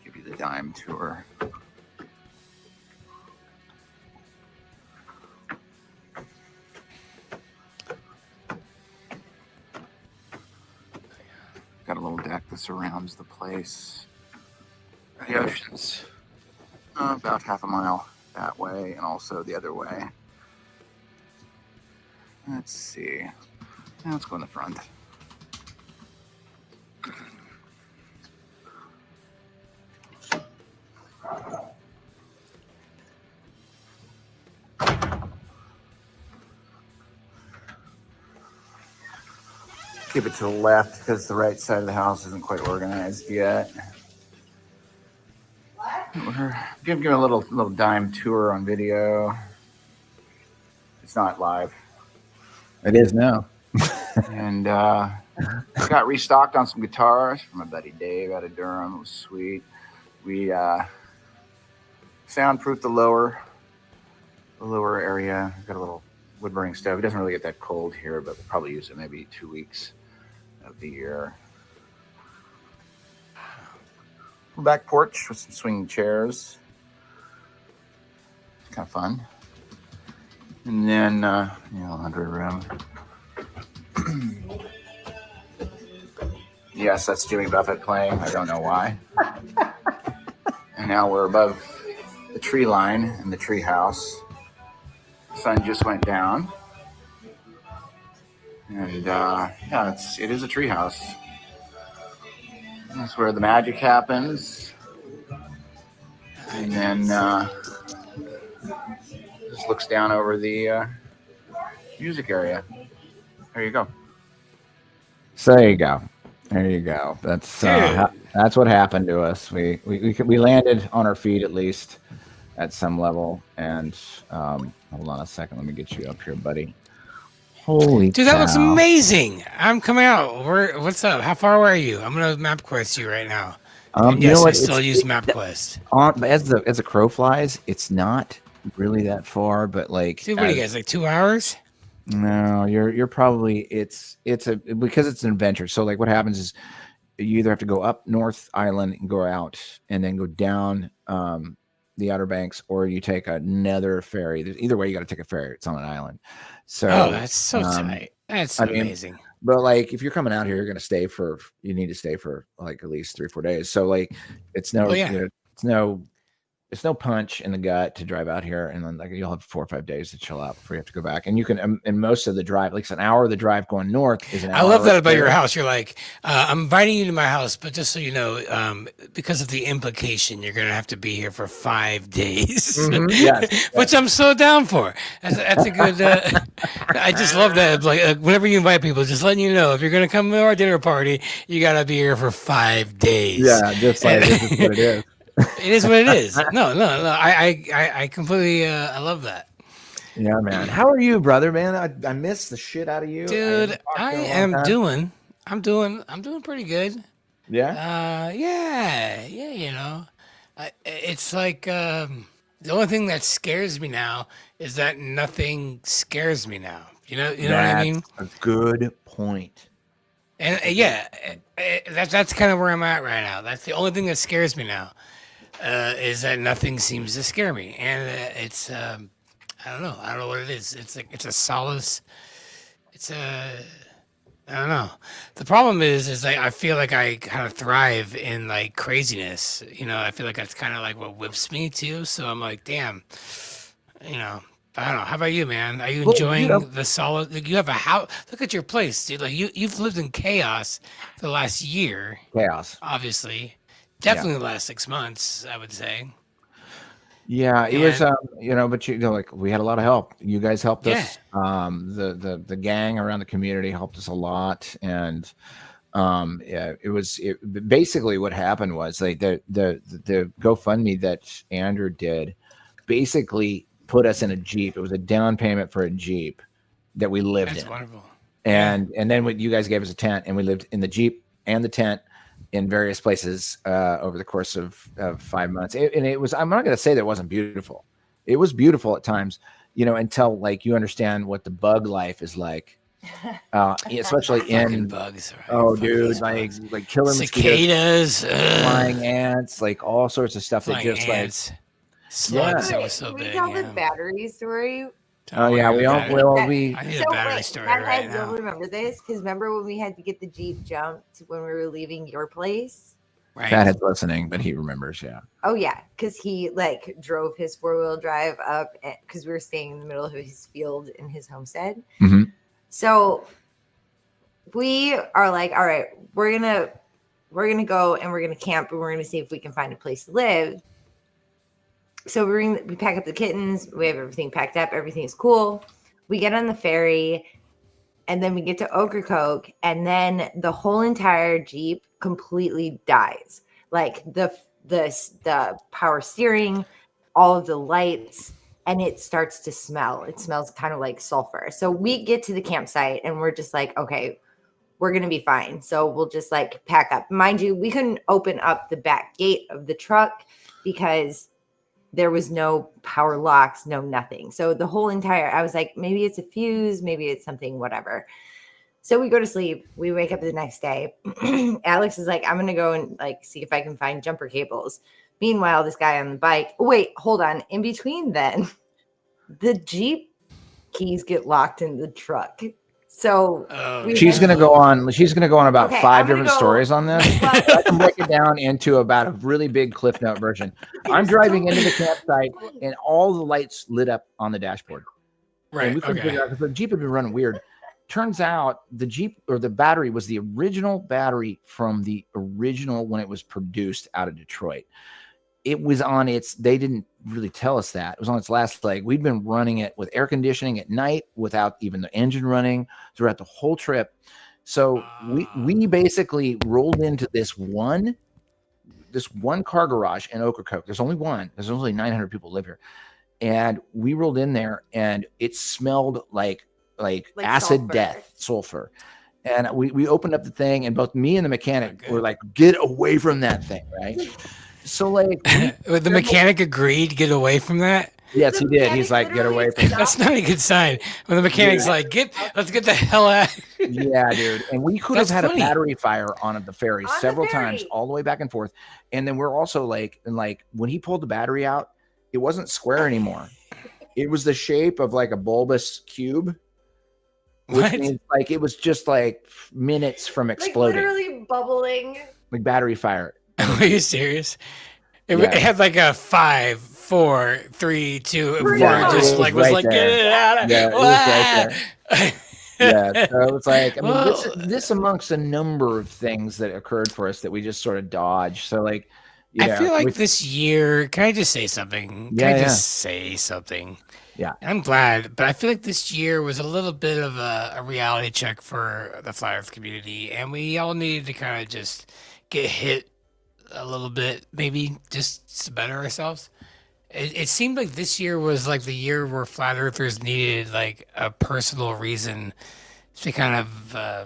give you the dime tour. Got a little deck that surrounds the place. The ocean's about half a mile that way and also the other way. Let's see. Now let's go in the front. Keep it to the left because the right side of the house isn't quite organized yet. We're giving you a little dime tour on video. It's not live. It is now. And got restocked on some guitars from my buddy Dave out of Durham. It was sweet. We soundproofed the lower area. Got a little wood burning stove. It doesn't really get that cold here, but we'll probably use it maybe 2 weeks of the year. Back porch with some swinging chairs. It's kind of fun. And then, laundry room. Yes, that's Jimmy Buffett playing. I don't know why. And now we're above the tree line in the tree house. The sun just went down. And it is a tree house. That's where the magic happens. And then just looks down over the music area. There you go. So there you go. There you go. That's what happened to us. We landed on our feet at least at some level. And hold on a second. Let me get you up here, buddy. Holy dude, that looks amazing. I'm coming out. What's up? How far away are you? I'm gonna MapQuest you right now. Yes, I still use MapQuest. As the crow flies, it's not really that far, but like, dude, what are you guys, like 2 hours? No, you're probably because it's an adventure. So like, what happens is you either have to go up North Island and go out, and then go down the Outer Banks, or you take another ferry. Either way, you got to take a ferry. It's on an island. So that's so tight. That's amazing. But like, if you're coming out here, you need to stay for like at least 3 or 4 days. So like, it's no punch in the gut to drive out here, and then like you'll have 4 or 5 days to chill out before you have to go back. And you can, and most of the drive, like it's an hour of the drive going north is an hour. I love that about your house. You're like, I'm inviting you to my house, but just so you know, because of the implication, you're gonna have to be here for 5 days. Mm-hmm. Yes. Which I'm so down for. That's a good. I just love that. Like whenever you invite people, just letting you know if you're gonna come to our dinner party, you gotta be here for 5 days. Yeah, just like this is what it is. It is what it is. No. I completely. I love that. Yeah, man. How are you, brother? Man, I miss the shit out of you, dude. I'm doing pretty good. Yeah. Yeah. You know, it's like the only thing that scares me now is that nothing scares me now. You know what I mean? A good point. And that's kind of where I'm at right now. That's the only thing that scares me now. Is that nothing seems to scare me, and it's I don't know what it is. It's a solace. I don't know. The problem is I feel like I kind of thrive in like craziness. You know, I feel like that's kind of like what whips me too. So I'm like, damn. You know, I don't know. How about you, man? Are you enjoying the solid? Like, you have a house. Look at your place, dude. Like you've lived in chaos for the last year. Chaos, obviously. Definitely the last 6 months, I would say. Yeah, it was, but like we had a lot of help. You guys helped us. The gang around the community helped us a lot, and basically what happened was like the GoFundMe that Andrew did basically put us in a Jeep. It was a down payment for a Jeep that we lived in. That's wonderful. And then you guys gave us a tent, and we lived in the Jeep and the tent in various places over the course of 5 months. And it was, I'm not going to say that it wasn't beautiful. It was beautiful at times, until like you understand what the bug life is like. Especially in bugs. Right? Oh, dude, like killer cicadas, flying ants, like all sorts of stuff that just ants, like slugs. That was so Can big. we tell the battery story? Oh yeah, we all will. I need a battery story right now. You'll remember this because remember when we had to get the Jeep jumped when we were leaving your place? Right. Fathead's listening, but he remembers. Yeah. Oh yeah, because he like drove his 4-wheel drive up because we were staying in the middle of his field in his homestead. Mm-hmm. So we are like, all right, we're gonna go and we're gonna camp and we're gonna see if we can find a place to live. So we pack up the kittens. We have everything packed up. Everything is cool. We get on the ferry, and then we get to Ocracoke, and then the whole entire Jeep completely dies. Like the the power steering, all of the lights, and it starts to smell. It smells kind of like sulfur. So we get to the campsite and we're just like, okay, we're going to be fine. So we'll just like pack up. Mind you, we couldn't open up the back gate of the truck because there was no power locks, no nothing. So the whole entire, I was like, maybe it's a fuse, maybe it's something, whatever. So we go to sleep. We wake up the next day. Alex is like, I'm going to go and like see if I can find jumper cables. Meanwhile, this guy on the bike, wait, hold on. In between then, the Jeep keys get locked in the truck. So she's going to go on. She's going to go on about Okay, 5 I'm gonna different stories on this. I can break it down into about a really big Cliff Note version. I'm driving into the campsite and all the lights lit up on the dashboard. Right. And we couldn't figure out because the Jeep had been running weird. Turns out the Jeep or the battery was the original battery from the original when it was produced out of Detroit. It was on its, they didn't really tell us that. It was on its last leg. We'd been running it with air conditioning at night without even the engine running throughout the whole trip. So we basically rolled into this one car garage in Ocracoke. There's only one. There's only 900 people live here. And we rolled in there and it smelled like acid sulfur. death, sulfur. And we opened up the thing and both me and the mechanic were like, get away from that thing, right? So like the mechanic agreed to get away from that. Yes, he did. He's like, get away from that. That's not a good sign. When the mechanic's like, let's get the hell out. Yeah, dude. And we could That's have had funny. a battery fire on the ferry several times, all the way back and forth. And then we're also like when he pulled the battery out, it wasn't square anymore. It was the shape of like a bulbous cube. Which means like it was just like minutes from exploding. Like literally bubbling. Like battery fire. Are you serious? It had like a 5, 4, 3, 2, and 4. Yeah, Just it like was was right like, there. get it out of Yeah, it was right there. Yeah, so it's like, I mean, Whoa. this amongst a number of things that occurred for us that we just sort of dodged. So like, I feel like this year, can I just say something? Can I just say something? Yeah. I'm glad, but I feel like this year was a little bit of a reality check for the Flat Earth community, and we all needed to kind of just get hit a little bit, maybe just to better ourselves. It seemed like this year was like the year where Flat Earthers needed like a personal reason to kind of, I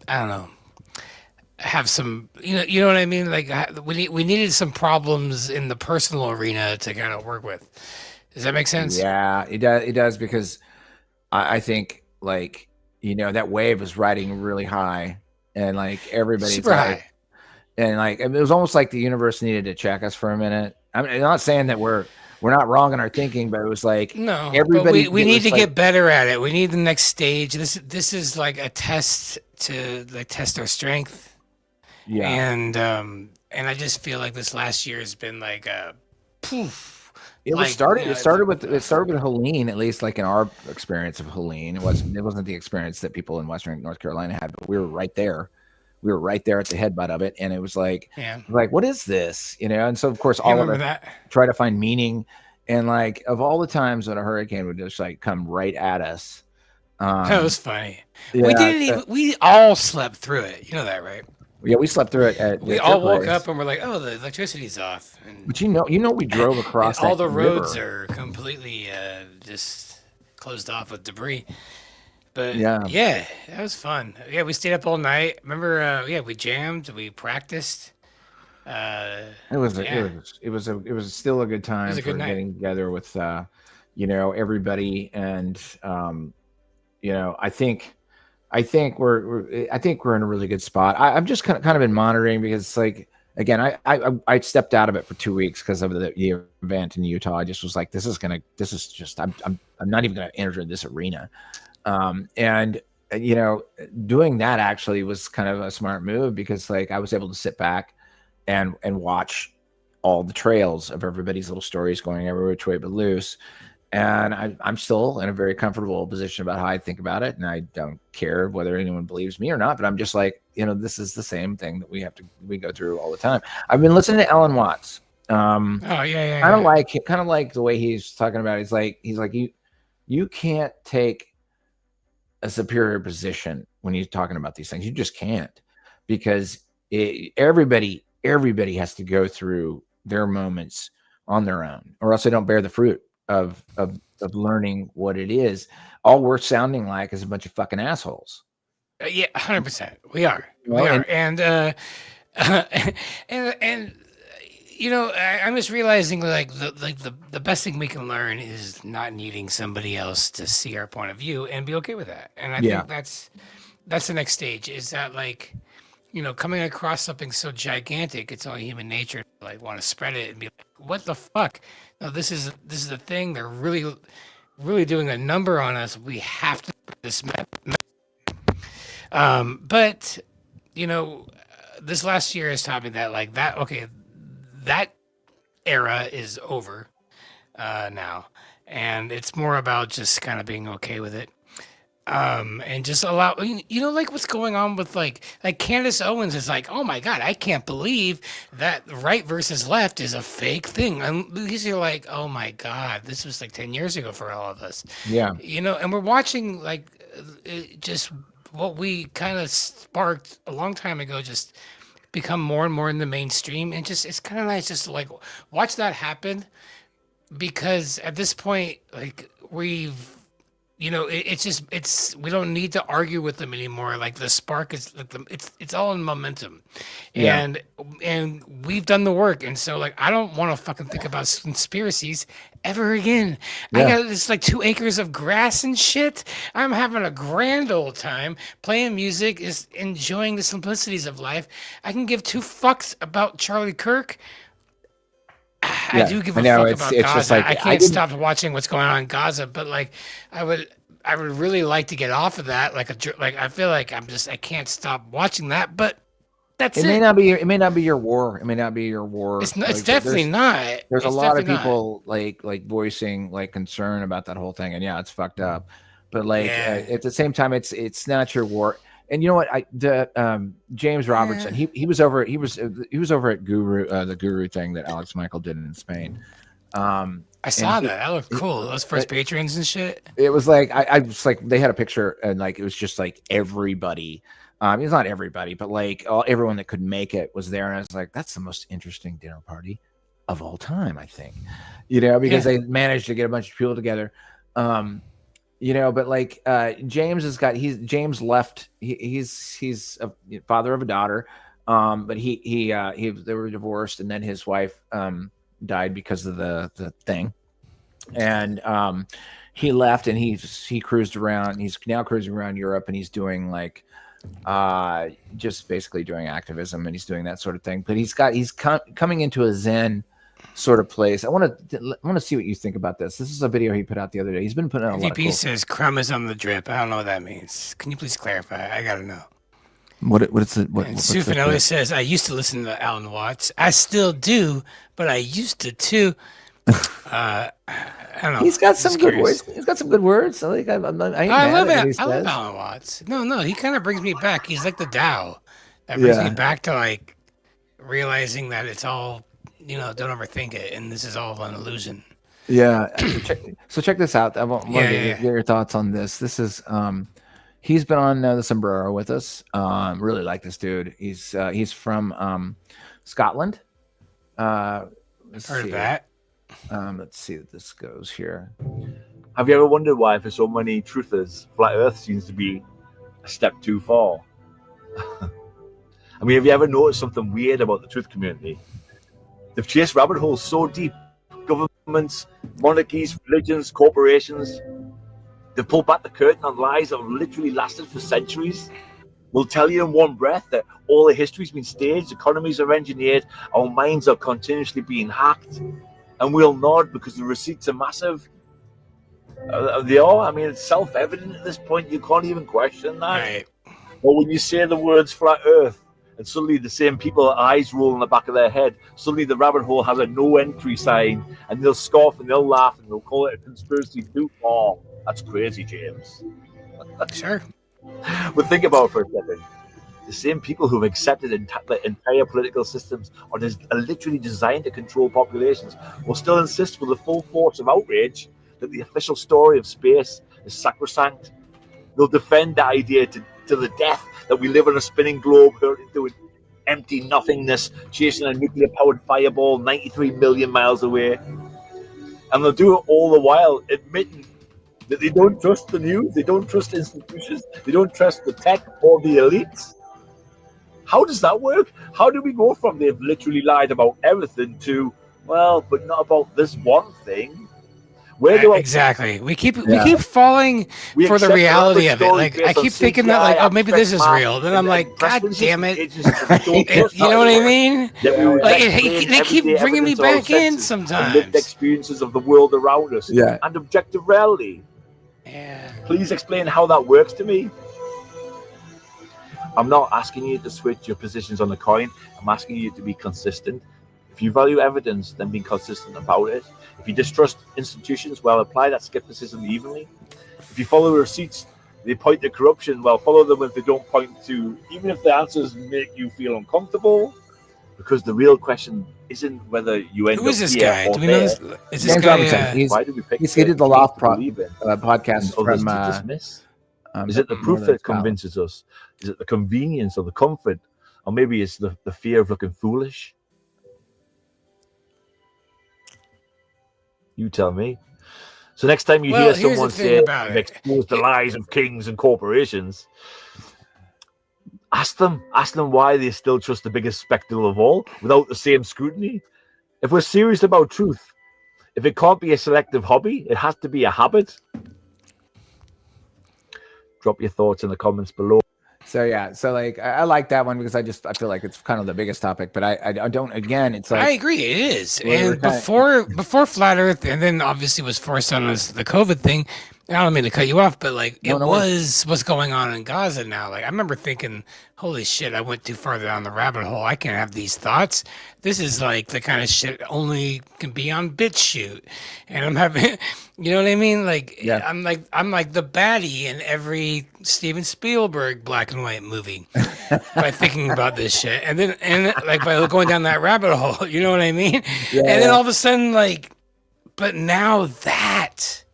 don't know, have some, you know what I mean? Like we needed some problems in the personal arena to kind of work with. Does that make sense? Yeah, it does. It does because I think like, that wave was riding really high and like everybody's Super like, high. and like, it was almost like the universe needed to check us for a minute. I'm not saying that we're not wrong in our thinking, but it was like, No, everybody, but we need to get better at it. We need the next stage. This is like a test to like test our strength. Yeah. And I just feel like this last year has been like a poof. It started with Helene, at least like in our experience of Helene. It wasn't the experience that people in Western North Carolina had, but we were right there. We were right there at the headbutt of it, and it was like, what is this? And so of course all of us try to find meaning, and like of all the times when a hurricane would just like come right at us. That was funny. Yeah, we all slept through it. You know that, right? Yeah, we slept through it. We all woke up and we're like, "Oh, the electricity's off." But we drove across. All the river. roads are completely just closed off with debris. But yeah, that was fun. Yeah, we stayed up all night. Remember? We jammed. We practiced. It was still a good time for getting together with everybody, and I think we're in a really good spot. I've just kind of been monitoring because like, again, I stepped out of it for 2 weeks because of the event in Utah. I just was like, I'm not even gonna enter this arena. And doing that actually was kind of a smart move because like I was able to sit back and watch all the trails of everybody's little stories going every which way but loose. And I'm still in a very comfortable position about how I think about it. And I don't care whether anyone believes me or not, but I'm just like, this is the same thing that we go through all the time. I've been listening to Alan Watts. Kind of like the way he's talking about it. He's like, you can't take a superior position when you're talking about these things. You just can't, because everybody everybody has to go through their moments on their own, or else they don't bear the fruit of learning what it is. All we're sounding like is a bunch of fucking assholes. Yeah, 100%. We are. Well, We are. And you know, I'm just realizing like the best thing we can learn is not needing somebody else to see our point of view and be okay with that. And I think that's the next stage, is that, like, you know, coming across something so gigantic, it's only human nature to like want to spread it and be like, what the fuck? No, this is the thing. They're really doing a number on us. We have to this but you know, this last year has taught me that, like, that era is over now, and it's more about just kind of being okay with it, and just allow, you know, like what's going on with like Candace Owens is like, oh my god, I can't believe that right versus left is a fake thing, and these are like, oh my god, this was like 10 years ago for all of us, you know, and we're watching like just what we kind of sparked a long time ago just become more and more in the mainstream, and just it's kind of nice just to like watch that happen, because at this point, like, we've, you know, it's we don't need to argue with them anymore. Like, the spark is like it's all in momentum, and we've done the work, and so like I don't want to fucking think about conspiracies ever again. I got this like 2 acres of grass and shit. I'm having a grand old time playing music, is enjoying the simplicities of life. I can give 2 fucks about Charlie Kirk. I do give a fuck about Gaza. Just like, I can't stop watching what's going on in Gaza, but like I would really like to get off of that. Like I feel like I can't stop watching that, but that's it. It may not be your war. It may not be your war. It's definitely not. There's a lot of people like voicing like concern about that whole thing, and it's fucked up. But like at the same time, it's not your war. And you know what? James Robertson, he was over at Guru, the Guru thing that Alex Michael did in Spain. I saw that. That looked cool. Those first patrons and shit. It was like I was like, they had a picture, and like it was just like everybody. It's not everybody, but like everyone that could make it was there, and I was like, that's the most interesting dinner party of all time, I think. You know, because they managed to get a bunch of people together. You know, but like James left. He's a father of a daughter, but they were divorced, and then his wife died because of the thing, and he left, and he cruised around. He's now cruising around Europe, and he's doing like just basically doing activism, and he's doing that sort of thing. But he's coming into a Zen sort of place. I want to see what you think about this. This is a video he put out the other day. He's been putting out a lot of cool. says crumb is on the drip. I don't know what that means. Can you please clarify? I gotta know. Sue Fiona says, I used to listen to Alan Watts. I still do, but I used to too. I don't know. He's got some good words. He's got some good words. I think I love it. I love Alan Watts. No, he kind of brings me back. He's like the Tao that brings me back to like realizing that it's all, you know, don't overthink it, and this is all an illusion. Yeah. So check this out. I want to get your thoughts on this. This is he's been on the Sombrero with us. Really like this dude. He's from Scotland. Heard of that. Let's see if this goes here. Have you ever wondered why, for so many truthers, flat Earth seems to be a step too far? I mean, have you ever noticed something weird about the truth community? They've chased rabbit holes so deep. Governments, monarchies, religions, corporations. They've pulled back the curtain on lies that have literally lasted for centuries. We'll tell you in one breath that all the history's been staged, economies are engineered, our minds are continuously being hacked. And we'll nod because the receipts are massive. They are. I mean, it's self-evident at this point. You can't even question that. Right. But when you say the words flat Earth, and suddenly the same people, eyes roll in the back of their head, suddenly the rabbit hole has a no entry sign, and they'll scoff and they'll laugh and they'll call it a conspiracy too far. That's crazy, James. Sure. But think about it for a second. The same people who've accepted entire political systems are literally designed to control populations will still insist with the full force of outrage that the official story of space is sacrosanct. They'll defend the idea to the death that we live on a spinning globe hurtling through an empty nothingness, chasing a nuclear-powered fireball 93 million miles away. And they'll do it all the while admitting that they don't trust the news, they don't trust institutions, they don't trust the tech or the elites. How does that work? How do we go from they've literally lied about everything to, well, but not about this one thing? Where do exactly. We keep falling for the reality of it. Like I keep thinking that, like, oh, maybe this is real. Then I'm like, God damn it! You know what I mean? Like they keep bringing me back in sometimes. Lived experiences of the world around us. Yeah. And objective reality. Yeah. Please explain how that works to me. I'm not asking you to switch your positions on the coin. I'm asking you to be consistent. If you value evidence, then be consistent about it. If you distrust institutions, well, apply that skepticism evenly. If you follow receipts, they point to corruption, well, follow them if they don't point to, even if the answers make you feel uncomfortable. Because the real question isn't whether you end Who is up this here guy? or Do we know there. this? Is this guy? Why do we pick he did the Loft podcast and others from to dismiss? Is it the proof that convinces us? Is it the convenience or the comfort? Or maybe it's the fear of looking foolish? You tell me. So next time you hear someone say they've exposed the lies of kings and corporations, ask them why they still trust the biggest spectacle of all without the same scrutiny. If we're serious about truth, if it can't be a selective hobby, it has to be a habit. Drop your thoughts in the comments below. So yeah, so like I like that one because I feel like it's kind of the biggest topic, but I don't. Again, it's like I agree, it is. And before Flat Earth, and then obviously was forced on us the COVID thing. I don't mean to cut you off, but like was what's going on in Gaza now. Like I remember thinking, holy shit, I went too far down the rabbit hole. I can't have these thoughts. This is like the kind of shit only can be on BitChute. And I'm having, you know what I mean? Like I'm like the baddie in every Steven Spielberg black and white movie by thinking about this shit. And like by going down that rabbit hole, you know what I mean? Yeah. And then all of a sudden, like, but now that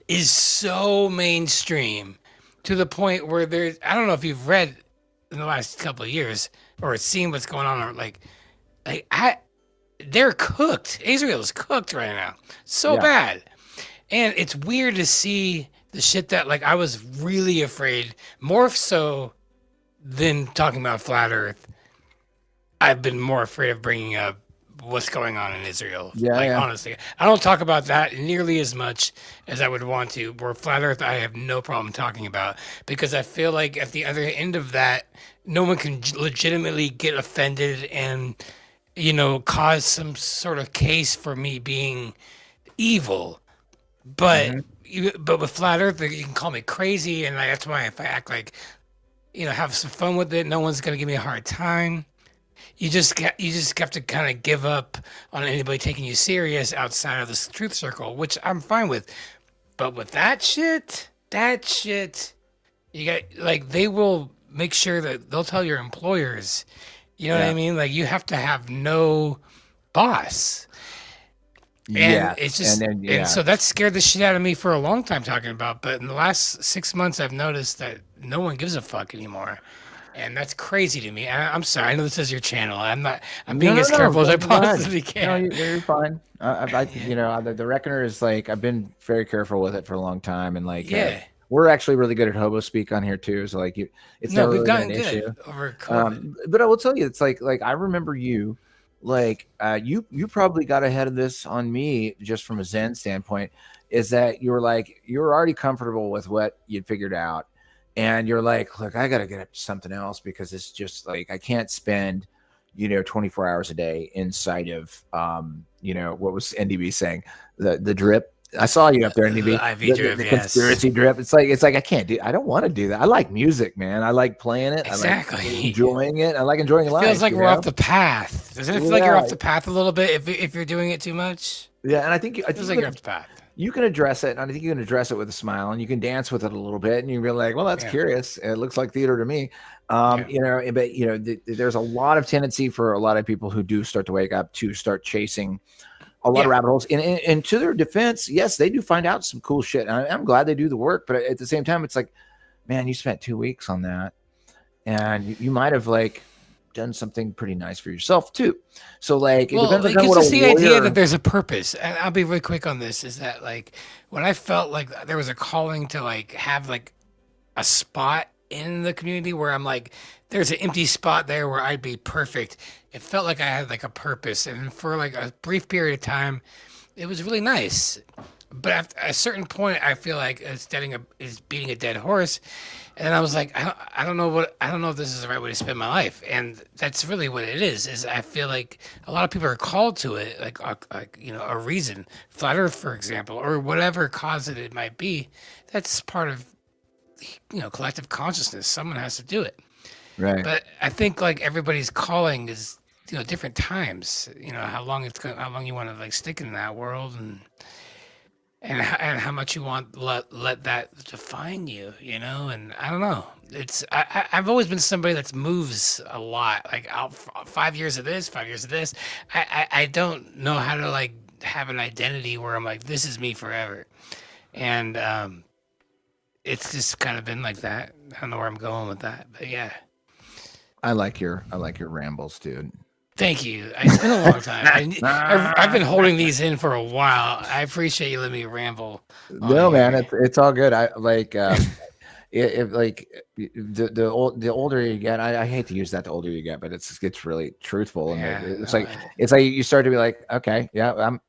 is so mainstream to the point where there's, I don't know if you've read in the last couple of years or seen what's going on, or they're cooked. Israel's cooked right now. So bad. And it's weird to see the shit that, like, I was really afraid, more so than talking about Flat Earth. I've been more afraid of bringing up what's going on in Israel. Honestly, I don't talk about that nearly as much as I would want to. Where Flat Earth, I have no problem talking about, because I feel like at the other end of that, no one can legitimately get offended and, you know, cause some sort of case for me being evil. But but with Flat Earth, you can call me crazy, and that's why if I act like, you know, have some fun with it, no one's gonna give me a hard time. You just have to kind of give up on anybody taking you serious outside of this truth circle, which I'm fine with. But with that shit, you got, like, they will make sure that they'll tell your employers, you know what I mean? Like, you have to have no boss. And it's just, and so that scared the shit out of me for a long time talking about. But in the last 6 months, I've noticed that no one gives a fuck anymore. And that's crazy to me. I'm sorry. I know this is your channel. I'm being as careful as I possibly can. No, you're fine. You know, the Reckoner is like, I've been very careful with it for a long time, and like, we're actually really good at hobo speak on here too. So like, it's never we've really gotten been an good issue over COVID. But I will tell you, it's like I remember you, like, you probably got ahead of this on me just from a Zen standpoint. Is that you were already comfortable with what you'd figured out. And you're like, look, I got to get up to something else, because it's just like, I can't spend, 24 hours a day inside of, what was NDB saying? The drip. I saw you up there, NDB. The IV drip, the conspiracy drip. It's like, I don't want to do that. I like music, man. I like playing it. Exactly. I like enjoying it. I like enjoying life. Feels like we're off the path. Doesn't it feel like you're off the path a little bit if you're doing it too much? Yeah. And I think like you're off the path. You can address it, and I think you can address it with a smile, and you can dance with it a little bit, and you be like, well, that's curious. It looks like theater to me. But there's a lot of tendency for a lot of people who do start to wake up to start chasing a lot of rabbit holes. And to their defense, yes, they do find out some cool shit. And I'm glad they do the work, but at the same time, it's like, man, you spent 2 weeks on that, and you might have, like, done something pretty nice for yourself too. So like, it Well, depends on it kind of gives what us a the idea warrior. that there's a purpose. And I'll be really quick on this, is that like when I felt like there was a calling to like have like a spot in the community where I'm like, there's an empty spot there where I'd be perfect. It felt like I had like a purpose. And for like a brief period of time, it was really nice. But at a certain point, I feel like it's beating a dead horse. And I was like, I don't know if this is the right way to spend my life. And that's really what it is I feel like a lot of people are called to it, like a reason. Flat Earth, for example, or whatever cause it might be. That's part of, collective consciousness. Someone has to do it. Right. But I think like everybody's calling is, different times, how long you want to like stick in that world and how much you want let that define you, and I don't know. I've always been somebody that moves a lot, like out 5 years of this, 5 years of this. I don't know how to like have an identity where I'm like, this is me forever. And it's just kind of been like that. I don't know where I'm going with that, but yeah. I like your rambles, dude. Thank you. It's been a long time. I've been holding these in for a while. I appreciate you letting me ramble. No, man, it's all good. I like if like the older you get, I hate to use that, the older you get, but it's really truthful, and it's like you start to be like, okay, yeah, I'm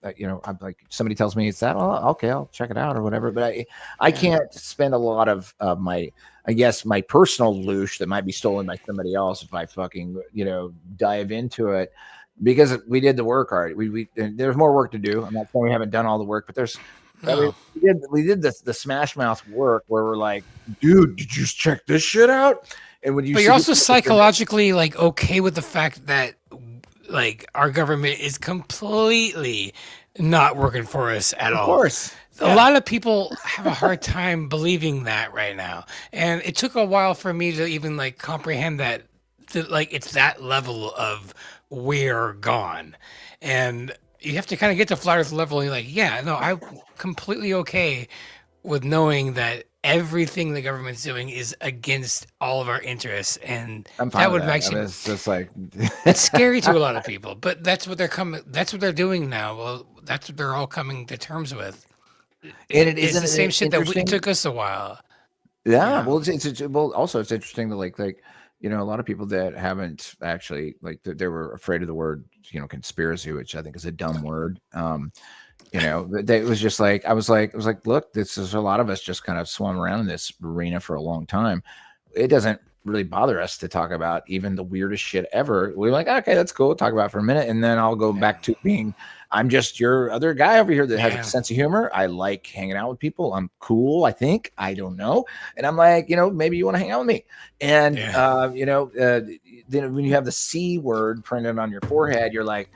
like, somebody tells me it's that, well, okay, I'll check it out or whatever, but I can't spend a lot of my, I guess, my personal loosh that might be stolen by somebody else if I fucking dive into it, because we did the work already. We there's more work to do. I'm not saying we haven't done all the work, but there's we did the Smash Mouth work where we're like, dude, did you check this shit out? And when but you're also psychologically like okay with the fact that like our government is completely not working for us at all. Of course. A lot of people have a hard time believing that right now. And it took a while for me to even like comprehend that like it's that level of we're gone. And you have to kind of get to Flat Earth level and you're like, yeah, no, I'm completely okay with knowing that everything the government's doing is against all of our interests. And that would actually, I mean, it's just like it's scary to a lot of people, but that's what they're doing now. Well, that's what they're all coming to terms with. And it's the same shit that took us a while. Yeah, well, also it's interesting to like a lot of people that haven't actually like they were afraid of the word conspiracy, which I think is a dumb word. It was just like I was like, look, this is a lot of us just kind of swum around in this arena for a long time. It doesn't really bother us to talk about even the weirdest shit ever. We're like, okay, that's cool. We'll talk about it for a minute, and then I'll go back to being. I'm just your other guy over here that has a sense of humor. I like hanging out with people. I'm cool, I think. I don't know. And I'm like, maybe you want to hang out with me. And, then when you have the C word printed on your forehead, you're like,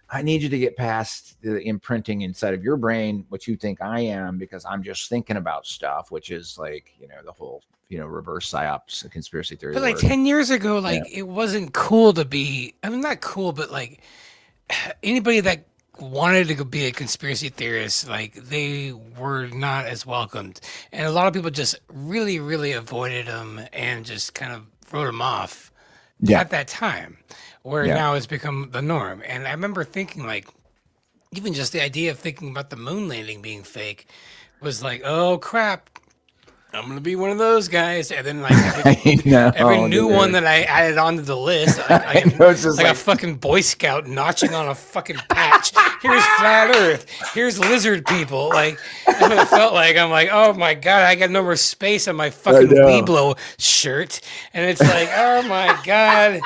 I need you to get past the imprinting inside of your brain, what you think I am, because I'm just thinking about stuff, which is like, the whole, reverse psyops, conspiracy theory. But like 10 years ago, like it wasn't cool to be, I mean, not cool, but like anybody that wanted to be a conspiracy theorist, like they were not as welcomed, and a lot of people just really, really avoided them and just kind of wrote them off at that time, where now it's become the norm. And I remember thinking, like, even just the idea of thinking about the moon landing being fake was like, oh crap, I'm gonna be one of those guys. And then like every new one that I added onto the list, like a fucking Boy Scout notching on a fucking patch. Here's Flat Earth. Here's lizard people. Like that's what it felt like. I'm like, oh my god, I got no more space on my fucking Weeblo shirt. And it's like, oh my god.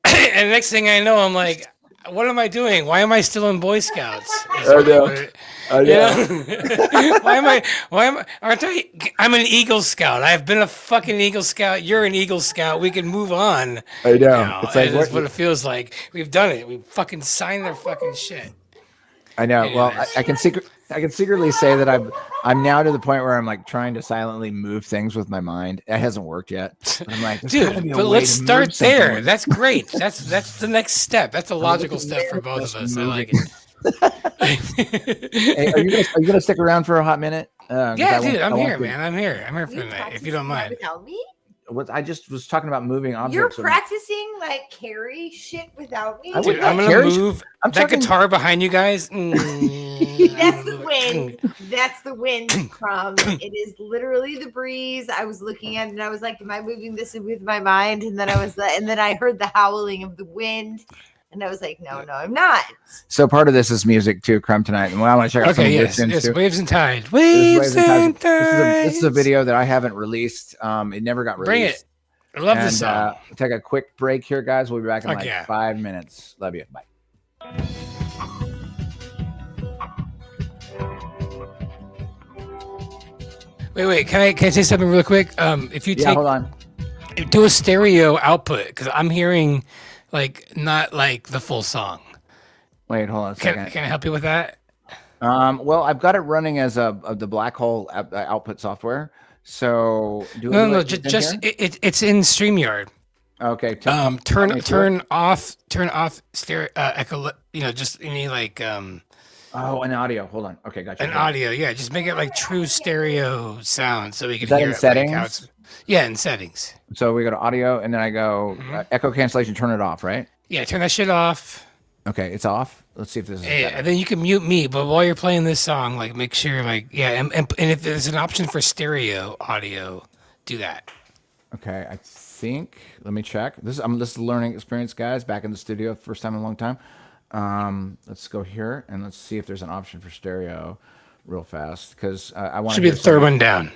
And next thing I know, I'm like, what am I doing? Why am I still in Boy Scouts? I know. I'm an Eagle Scout. I've been a fucking Eagle Scout. You're an Eagle Scout. We can move on. I know. It's like that's what it feels like. We've done it. We fucking signed their fucking shit. I know. Anyways. Well, I can secretly say that I'm now to the point where I'm like trying to silently move things with my mind. It hasn't worked yet. I'm like, dude, but let's start there. That's great. That's the next step. That's a logical step for both of us. I like it. Hey, are you gonna stick around for a hot minute? Yeah, dude, I'm here, man. I'm here for a minute, if you don't mind. Without me? I just was talking about moving You're objects. practicing like carry shit without me. Dude, I'm gonna move that guitar behind you guys. That's the wind. That's the wind from. It is literally the breeze. I was looking at it and I was like, "Am I moving this with my mind?" And then I heard the howling of the wind, and I was like, "No, I'm not." So part of this is music too, Crumb tonight, and I want to check out some of the tunes too. Waves and Tide. Waves and Tide. This is a video that I haven't released. It never got released. Bring it. I love this song. Take a quick break here, guys. We'll be back in 5 minutes. Love you. Bye. Wait. Can I say something real quick? If you hold on. Do a stereo output because I'm hearing not like the full song. Wait, hold on a second. Can I help you with that? Well, I've got it running as the Black Hole output software. So it's in StreamYard. Okay. Turn off stereo echo. Just you need like Oh, an audio. Hold on. Okay, gotcha. An audio, yeah. Just make it like true stereo sound so we can hear it. In settings? Like how it's, in settings. So we go to audio, and then I go echo cancellation. Turn it off, right? Yeah, turn that shit off. Okay, it's off. Let's see if this is better. And then you can mute me, but while you're playing this song, make sure, and if there's an option for stereo audio, do that. Okay, I think. Let me check. This is a learning experience, guys. Back in the studio, first time in a long time. Let's go here and let's see if there's an option for stereo, real fast, because I want. Should be the third one down.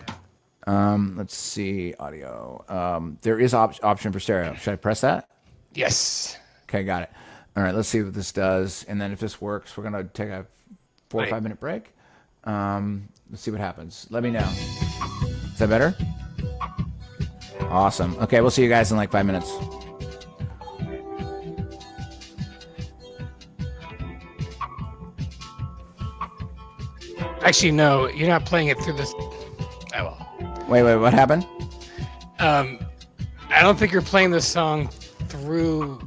Let's see audio. There is option for stereo. Should I press that? Yes. Okay, got it. All right, let's see what this does, and then if this works, we're gonna take a 4 or 5 minute break. Let's see what happens. Let me know. Is that better? Awesome. Okay, we'll see you guys in like 5 minutes. Actually, no, you're not playing it through this. Oh well. Wait, what happened? I don't think you're playing this song through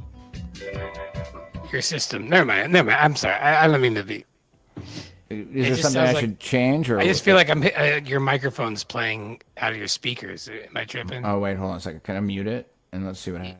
your system. Never mind. I'm sorry. I don't mean to be. Is there something I should change, or I just feel like your microphone's playing out of your speakers. Am I tripping? Oh wait, hold on a second. Can I mute it and let's see what happens?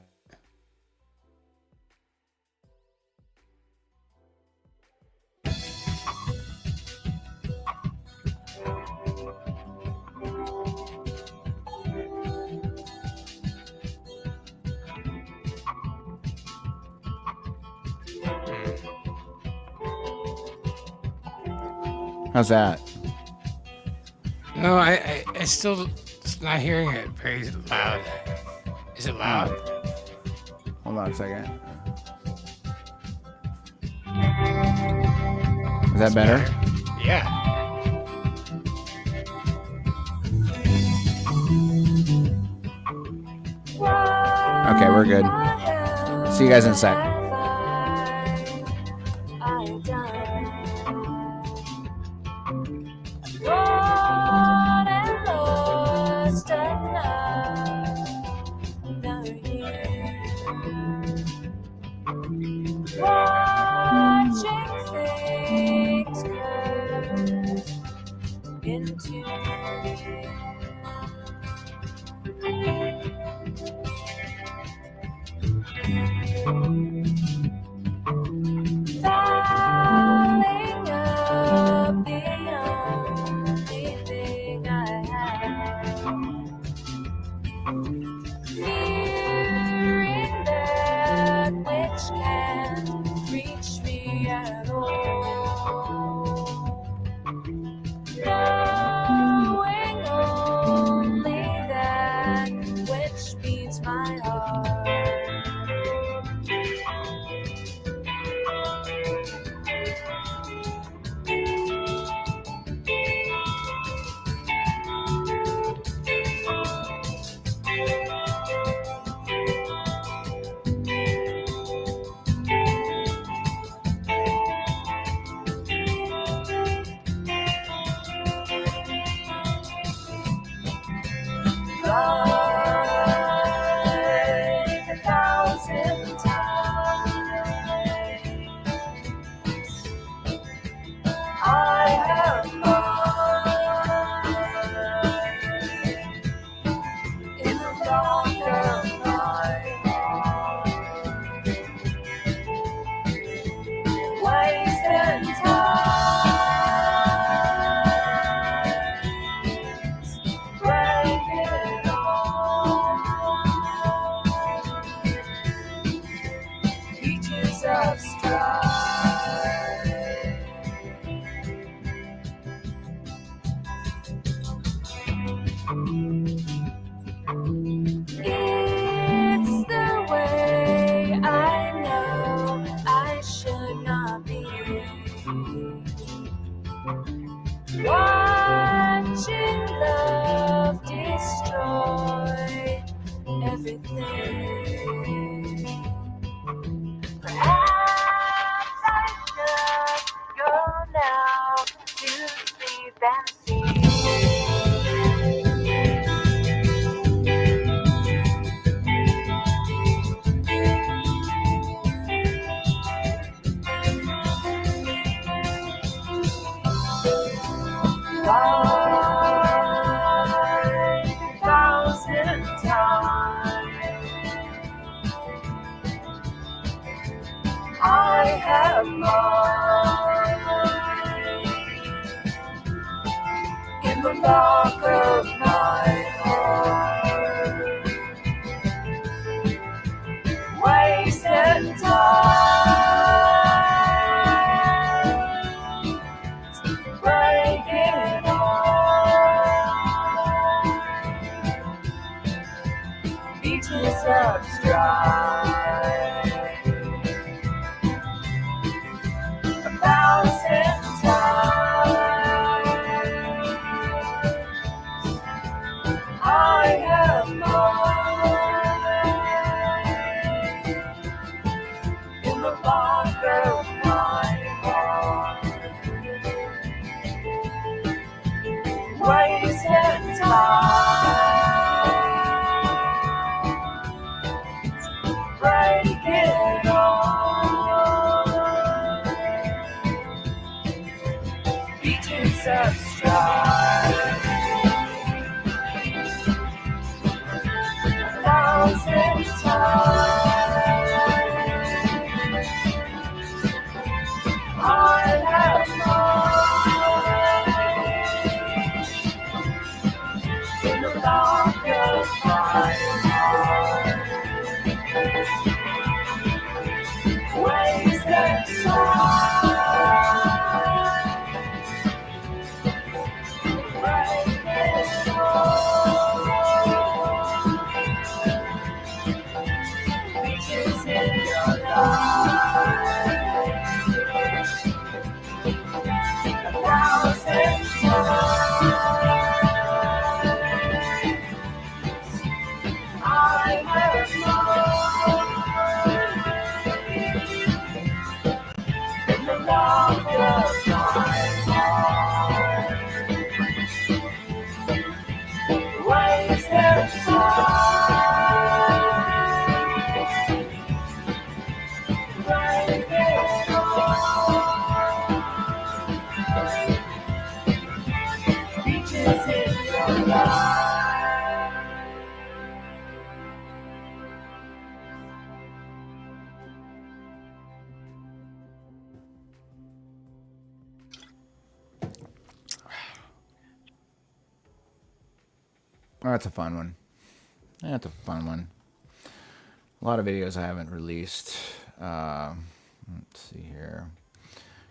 How's that? No, I still not hearing it very loud. Is it loud? Hold on a second. Is that better? Yeah. Okay, we're good. See you guys in a sec. have mine in the lock of my heart. Wasted time, breaking on beaches of strife. 1,000 times I have mine in the lock of my heart. Wasted time, breaking on beaches of strife. 1,000 times I have mine in the lock of my heart. Wasted time, breaking on beaches in your life. 1,000 times I have mine in the lock of my heart. Wasted time, breaking on beaches in your life. Oh, that's a fun one. That's a fun one. A lot of videos I haven't released. Let's see here.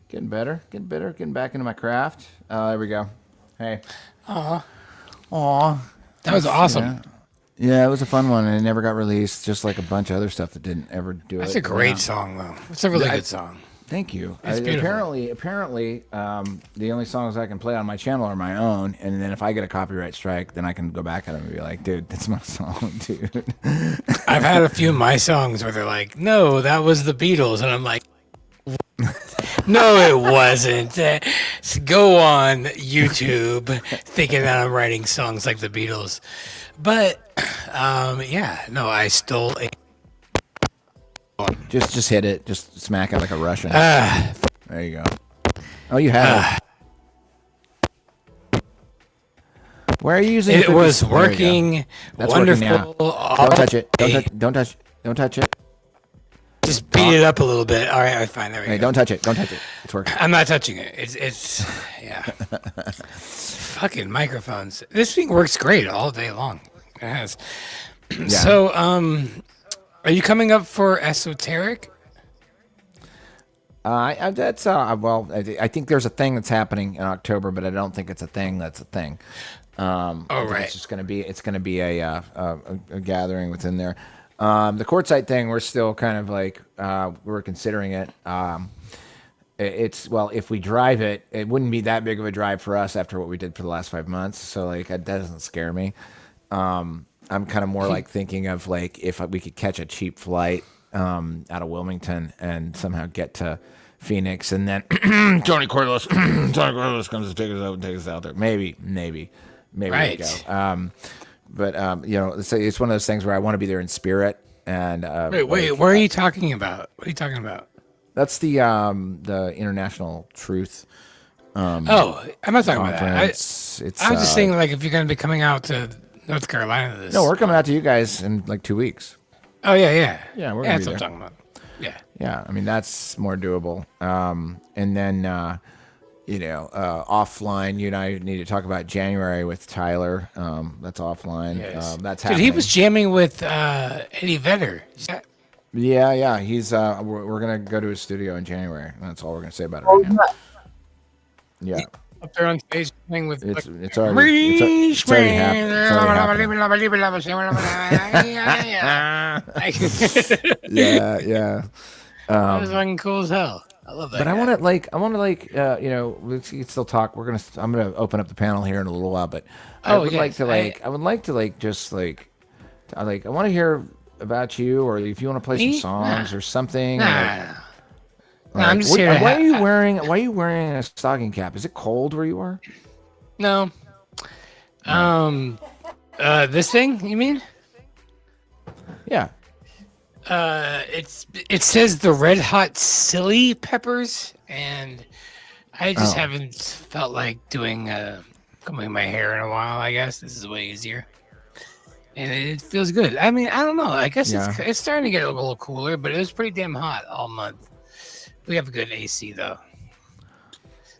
Getting better, getting back into my craft. There we go. Hey. Aw. That was awesome. Yeah, it was a fun one, and it never got released, just like a bunch of other stuff that didn't ever do That's it. a great song, though. It's a really good song. Thank you. It's beautiful. Apparently, the only songs I can play on my channel are my own, and then if I get a copyright strike, then I can go back at them and be like, dude, that's my song, dude. I've had a few of my songs where they're like, no, that was the Beatles. And I'm like, no, it wasn't. Go on YouTube thinking that I'm writing songs like the Beatles. But, yeah, no, I stole a... Just hit it. Just smack it like a Russian. There you go. Oh, you have it. Where are you using it? Was working wonderful. Working don't touch it. Don't touch it. Just beat it up a little bit. All right, fine. There we go. Don't touch it. Don't touch it. It's working. I'm not touching it. It's yeah. Fucking microphones. This thing works great all day long. It has. Yeah. So, are you coming up for Esoteric? That's well, I think there's a thing that's happening in October, but I don't think it's a thing that's a thing. Right. It's just gonna be a gathering within there. The Quartzite thing, we're still kind of like we're considering it. It's well, if we drive it, it wouldn't be that big of a drive for us after what we did for the last 5 months. So like that doesn't scare me. I'm kind of more like thinking of like if we could catch a cheap flight out of Wilmington and somehow get to Phoenix, and then Tony Corliss comes to take us out and take us out there. Maybe right. we go. But you know, it's one of those things where I want to be there in spirit. And wait, what are you talking about? What are you talking about? That's the International Truth. I'm not talking about that. I was just saying, like, if you're going to be coming out to North Carolina this. No, we're coming out to you guys in like 2 weeks. Oh yeah. Yeah, we're that's gonna what be I'm talking about. Yeah. Yeah, I mean that's more doable. And then offline, you and I need to talk about January with Tyler. That's offline. Yes. That's Dude, happening. he was jamming with Eddie Vedder. Yeah. He's we're gonna go to his studio in January. That's all we're gonna say about it right now. Yeah. Up there on stage playing with it's already happening. Yeah. That was fucking cool as hell. I love that. But guy. I want to we can still talk. I'm gonna open up the panel here in a little while, but I would like to I want to hear about you, or if you want to play some songs or something. I'm just here. Why are you wearing a stocking cap? Is it cold where you are? No. This thing, you mean? Yeah. It says the Red Hot Silly Peppers, and I just haven't felt like doing combing my hair in a while. I guess this is way easier, and it feels good. I mean, I don't know. I guess it's starting to get a little cooler, but it was pretty damn hot all month. We have a good AC though,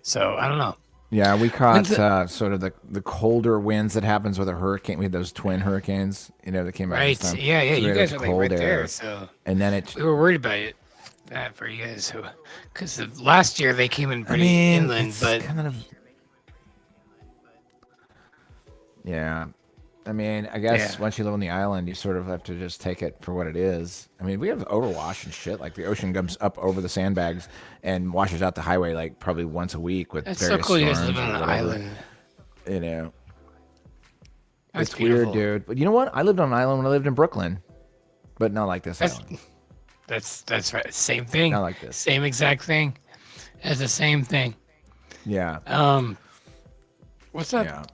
so I don't know. Yeah, we caught sort of the colder winds that happens with a hurricane. We had those twin hurricanes, that came out. Right. Yeah. You guys are like right there. So. And then we were worried about that for you guys, because last year they came in pretty inland, but kind of. Yeah. I mean, I guess once you live on the island, you sort of have to just take it for what it is. I mean, we have overwash and shit. Like the ocean comes up over the sandbags and washes out the highway like probably once a week with That's various so cool. You guys storms live on an island. It's beautiful. Weird, dude. But you know what? I lived on an island when I lived in Brooklyn, but not like this island. That's right. Same thing. Not like this. Same exact thing. It's the same thing. Yeah. What's up? Yeah.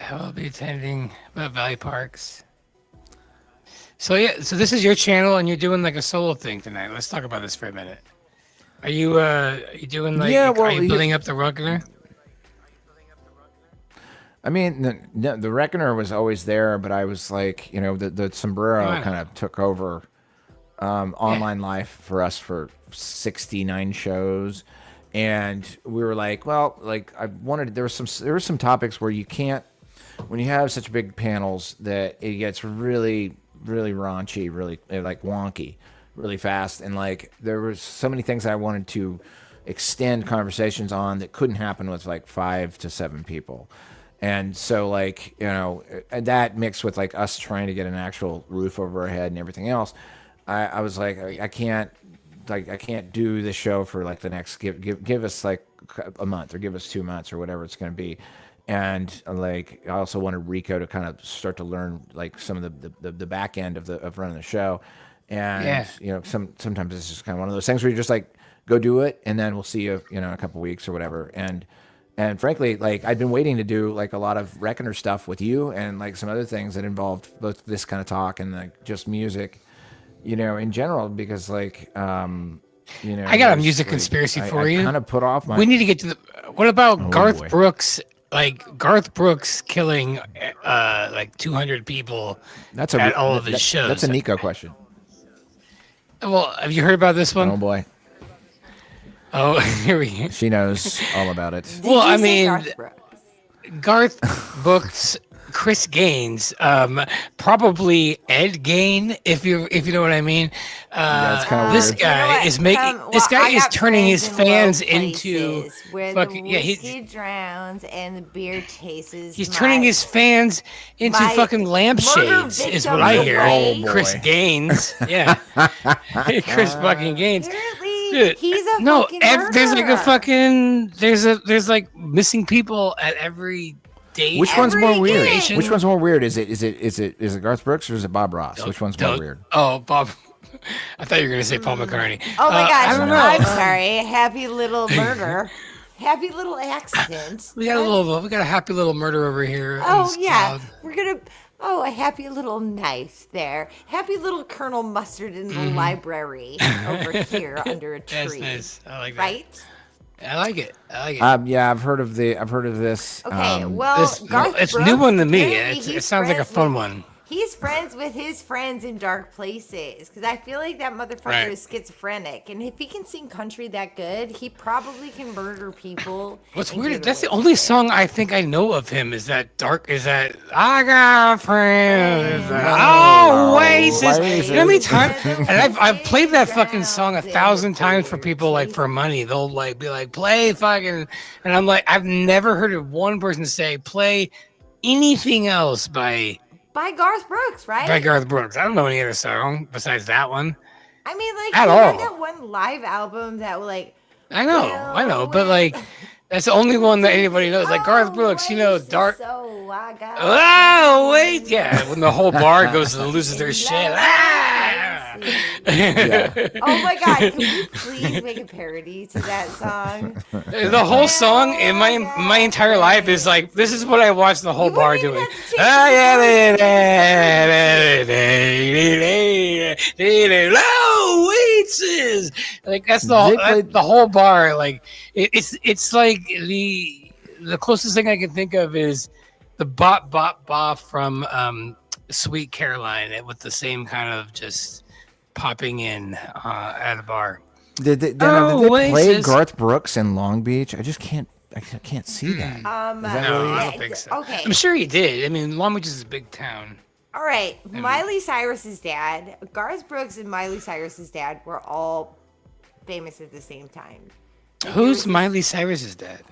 I will be attending Valley Parks. So this is your channel, and you're doing like a solo thing tonight. Let's talk about this for a minute. Are you doing like? Yeah, well, are you building up the Reckoner? I mean, the Reckoner was always there, but I was like, the sombrero kind of took over online life for us for 69 shows, and we were like, well, like there were some topics where you can't. When you have such big panels that it gets really, really raunchy, really like wonky, really fast. And like, there was so many things I wanted to extend conversations on that couldn't happen with like 5 to 7 people. And so like, that mixed with like us trying to get an actual roof over our head and everything else, I was like, I can't do this show for like the next, give us like a month or give us 2 months or whatever it's going to be. And like, I also wanted Rico to kind of start to learn like some of the back end of running the show. And sometimes it's just kind of one of those things where you just like go do it, and then we'll see you, in a couple weeks or whatever. And frankly, like I've been waiting to do like a lot of Reckoner stuff with you and like some other things that involved both this kind of talk and like just music, in general, because like, I got a music conspiracy for you. I kind of put off my. We need to get to what about Garth Brooks? Like Garth Brooks killing like 200 people at all of his shows. That's a Nico question. Well, have you heard about this one? Oh boy. Oh, here we go. She knows all about it. Well, I mean, Garth Brooks, Chris Gaines, probably Ed Gain, if you know what I mean. That's kind of this weird. guy is making. This guy is turning his fans into fucking. Yeah, he drowns and the beer chases. He's turning his fans into fucking lampshades, is what I hear. Oh, Chris Gaines, yeah, Chris fucking Gaines. Dude, he's a fucking murderer. There's like a fucking there's like missing people at every date. Which one's more weird? Which one's more weird? Is it Garth Brooks or is it Bob Ross? Which one's more weird? Oh, Bob. I thought you were gonna say Paul McCartney. Oh my gosh! I don't know. I'm sorry. Happy little murder. Happy little accident. We got a happy little murder over here. Oh yeah, we're gonna. Oh, a happy little knife there. Happy little Colonel Mustard in the library over here under a tree. That's nice. I like that. Right? I like it. Yeah, I've heard of this. Okay, well, Garth it's Brooks, new one to me. apparently It sounds like a fun one. He's friends with his friends in dark places because I feel like that motherfucker Right. is schizophrenic, and if he can sing country that good, he probably can murder people. What's and weird? get That's the away only with it. song I think I know of him. Is that I got friends. Oasis. You know how many times? And I've played that fucking song 1,000 times for people like for money. They'll like be like play fucking, and I'm like I've never heard of one person say play anything else by Garth Brooks, right? Garth Brooks. I don't know any other song besides that one. I mean, like At he had all. that one live album that like. I know, but like that's the only one that anybody knows. Like Garth Brooks, you know, dark. So I got. Oh wait, yeah, when the whole bar goes and loses their shit. Oh my god! Can we please make a parody to that song? The whole song in my entire life is like this is what I watched the whole bar doing. Oasis. Like that's the whole bar. Like it's like the closest thing I can think of is the bop bop bop from Sweet Caroline with the same kind of just popping in at a bar. Did they play Garth Brooks in Long Beach? I can't see that. I don't think so. Okay. I'm sure he did. I mean, Long Beach is a big town. All right, Miley Cyrus's dad, Garth Brooks and Miley Cyrus's dad were all famous at the same time. Who's Miley Cyrus's dad?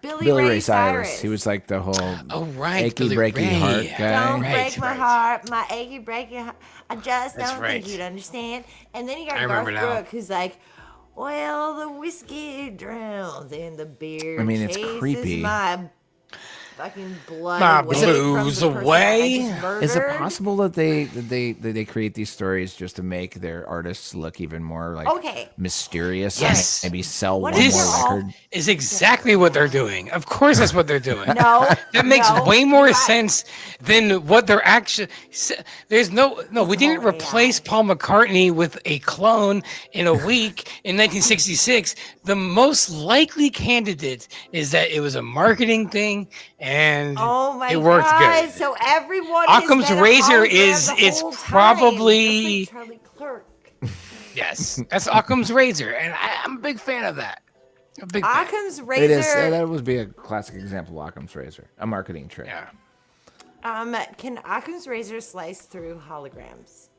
Billy Ray Cyrus. He was like the whole achy breaky heart guy. Don't break my heart, my achy breaky heart. I just That's don't right. think you'd understand. And then you got I Garth remember now. Brooks, who's like, well, the whiskey drowns in the beer. I mean, it's chases creepy. My fucking blood My away from the blues person I away. just Is it murdered. possible that they create these stories just to make their artists look even more like mysterious? Yes. Maybe sell one This more record. is exactly what they're doing. Of course, that's what they're doing. No, that makes no, way more sense than what they're actually. There's no. We didn't replace Paul McCartney with a clone in a week in 1966. The most likely candidate is that it was a marketing thing and Oh my it worked god! good. So everyone. has Occam's been a razor hologram is the it's whole time, probably just like Charlie Clerk. yes. That's Occam's razor, and I'm a big fan of that. A big fan. Occam's It razor. is. That would be a classic example of Occam's razor, a marketing trick. Yeah. Can Occam's razor slice through holograms?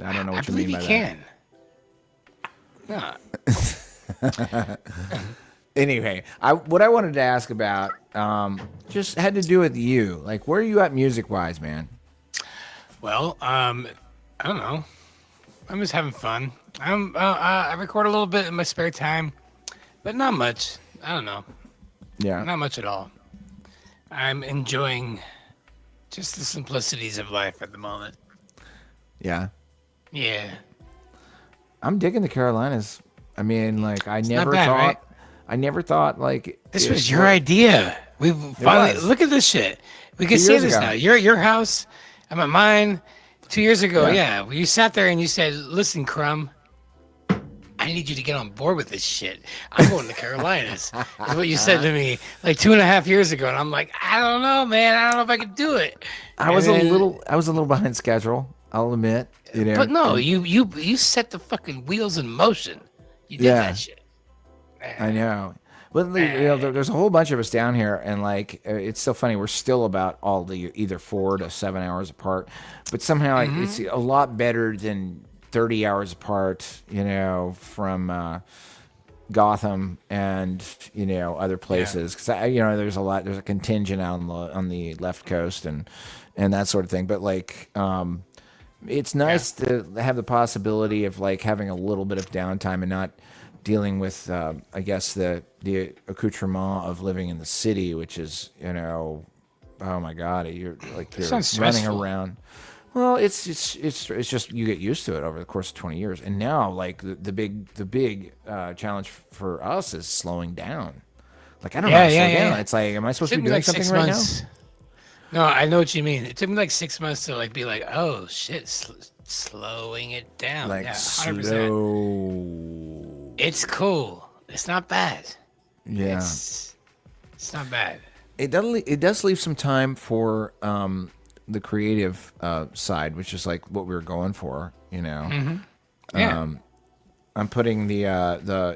I don't know what you believe mean by he can. that. Anyway, what I wanted to ask about just had to do with you. Like, where are you at music wise, man? Well, I don't know. I'm just having fun. I record a little bit in my spare time, but not much. I don't know. Yeah. Not much at all. I'm enjoying just the simplicities of life at the moment. Yeah. Yeah. I'm digging the Carolinas. I mean, like, I never bad, thought. right? I never thought like This it was your idea. We've finally was. look at this shit. We can 2 say years this ago. now. You're at your house. I'm at mine. 2 years ago, Yeah. yeah. You sat there and you said, "Listen, Crumb, I need you to get on board with this shit. I'm going to the Carolinas." That's what you said to me like 2.5 years ago, and I'm like, I don't know, man. I don't know if I can do it. I was And a then- little behind schedule. I'll admit. You know, but no, and- you set the fucking wheels in motion. You did Yeah. that shit. I know. But you know, there's a whole bunch of us down here, and like it's so funny. We're still about all the either 4 to 7 hours apart, but somehow it's a lot better than 30 hours apart. You know, from Gotham and you know other places because there's a contingent out on the left coast and that sort of thing. But like it's nice to have the possibility of like having a little bit of downtime and not dealing with I guess the accoutrement of living in the city, which is oh my god, you're sounds running stressful. around. Well, it's just you get used to it over the course of 20 years, and now like the big challenge for us is slowing down. Like I don't know how to slow down. It's like, am I supposed to be doing something right now? No, I know what you mean. It took me like 6 months to like be like, oh shit, slowing it down. Like yeah, 100%. slow. It's cool. It's not bad. Yeah. It's not bad. It does leave some time for the creative side, which is like what we were going for, you know. Yeah. I'm putting the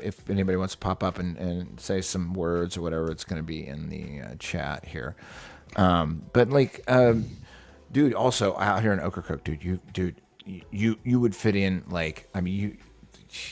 if anybody wants to pop up and say some words or whatever, it's going to be in the chat here. But like, dude, also out here in Ocracoke, dude, you would fit in, like, I mean,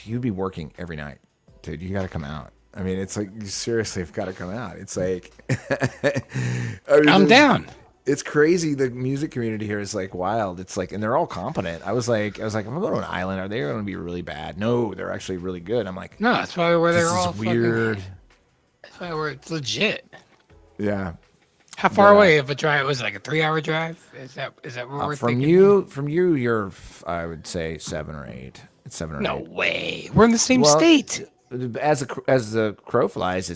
you'd be working every night, dude. You got to come out. I mean, it's like, you seriously have got to come out. It's like, I mean, I'm down. It's crazy. The music community here is like wild. It's like, and they're all competent. I was like, I'm going to an island. Are they going to be really bad? No, they're actually really good. I'm like, no, that's probably where they're this all is weird. That's why it's legit. Yeah. How far away of a drive was it? Like a 3-hour drive? Is that what we're from thinking? From you, you're, I would say 7 or 8. It's 7 or 8. No way. We're in the same state. As the crow flies,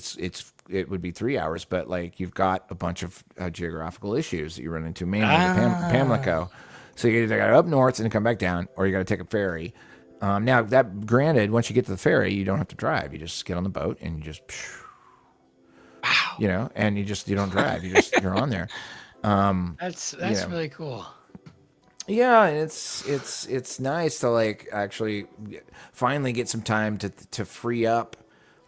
it would be 3 hours, but like you've got a bunch of geographical issues that you run into, mainly the Pamlico. So you either got to go up north and come back down, or you got to take a ferry. Now that granted, once you get to the ferry, you don't have to drive. You just get on the boat and you just, you know, and you don't drive. You're on there. That's really cool. Yeah, and it's nice to like actually finally get some time to free up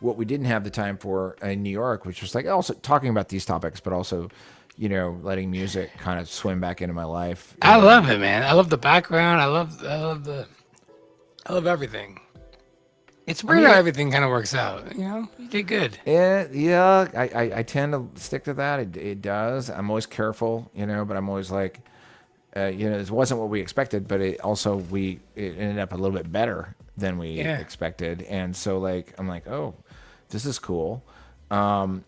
what we didn't have the time for in New York, which was like also talking about these topics, but also, you know, letting music kind of swim back into my life. I love it, man. I love the background. I love everything. It's weird how everything kind of works out. You know, you did good. Yeah. I tend to stick to that. It does. I'm always careful, you know, but I'm always like, you know, it wasn't what we expected, but it ended up a little bit better than we expected. And so like, I'm like, oh, this is cool. You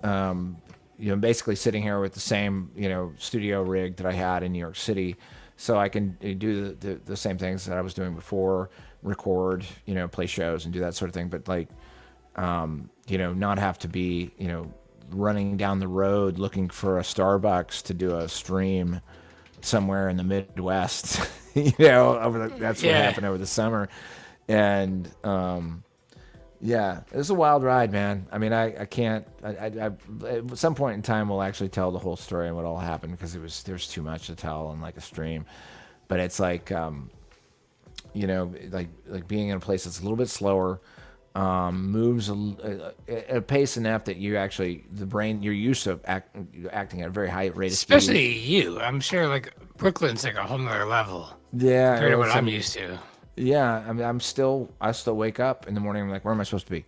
know, basically sitting here with the same, you know, studio rig that I had in New York City, so I can do the same things that I was doing before, record, you know, play shows and do that sort of thing. But like, you know, not have to be, you know, running down the road looking for a Starbucks to do a stream somewhere in the Midwest. You know, that's what happened over the summer. And yeah, it was a wild ride, man. I mean, I can't. I at some point in time we'll actually tell the whole story and what all happened, because there's too much to tell on like a stream. But it's like, you know, like being in a place that's a little bit slower, moves at a pace enough that you actually, the brain, you're used to acting at a very high rate of speed. Especially you. I'm sure like Brooklyn's like a whole nother level. Yeah, compared to what I'm used to. Yeah, I mean, I still wake up in the morning. I'm like, where am I supposed to be?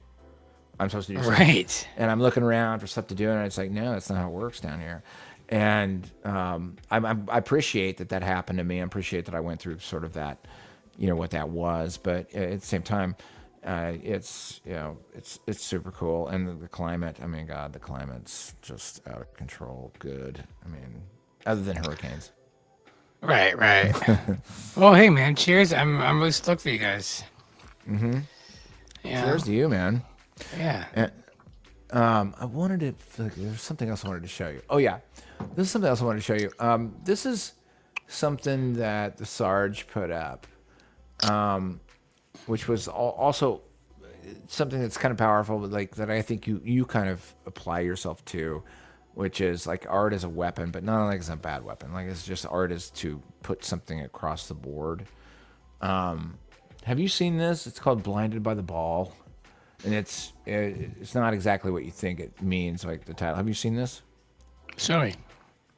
I'm supposed to do something. Right. And I'm looking around for stuff to do, and it's like, no, that's not how it works down here. And I appreciate that happened to me. I appreciate that I went through sort of that, you know, what that was. But at the same time, it's, you know, it's super cool. And the climate, I mean, God, the climate's just out of control. Good. I mean, other than hurricanes. Right. Well, hey, man, cheers. I'm really stoked for you guys. Mm-hmm. Yeah. Cheers to you, man. Yeah. And, I wanted to. There's something else I wanted to show you. Oh yeah, this is something else I wanted to show you. This is something that the Sarge put up, which was also something that's kind of powerful, but like that I think you kind of apply yourself to, which is like art as a weapon, but not like it's a bad weapon. Like it's just art is to put something across the board. Have you seen this? It's called "Blinded by the Ball." And it's not exactly what you think it means, like the title. Have you seen this? Sorry.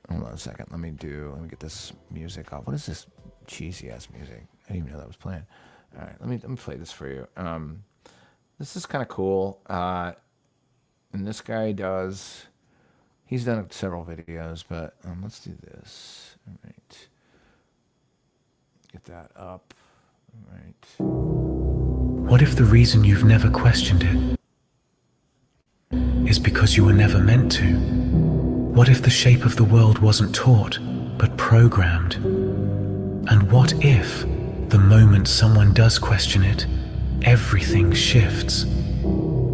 Hold on a second. Let me get this music off. What is this cheesy ass music? I didn't even know that was playing. All right, let me play this for you. This is kind of cool. And this guy he's done several videos, but let's do this. All right. Get that up. All right. What if the reason you've never questioned it is because you were never meant to? What if the shape of the world wasn't taught, but programmed? And what if, the moment someone does question it, everything shifts?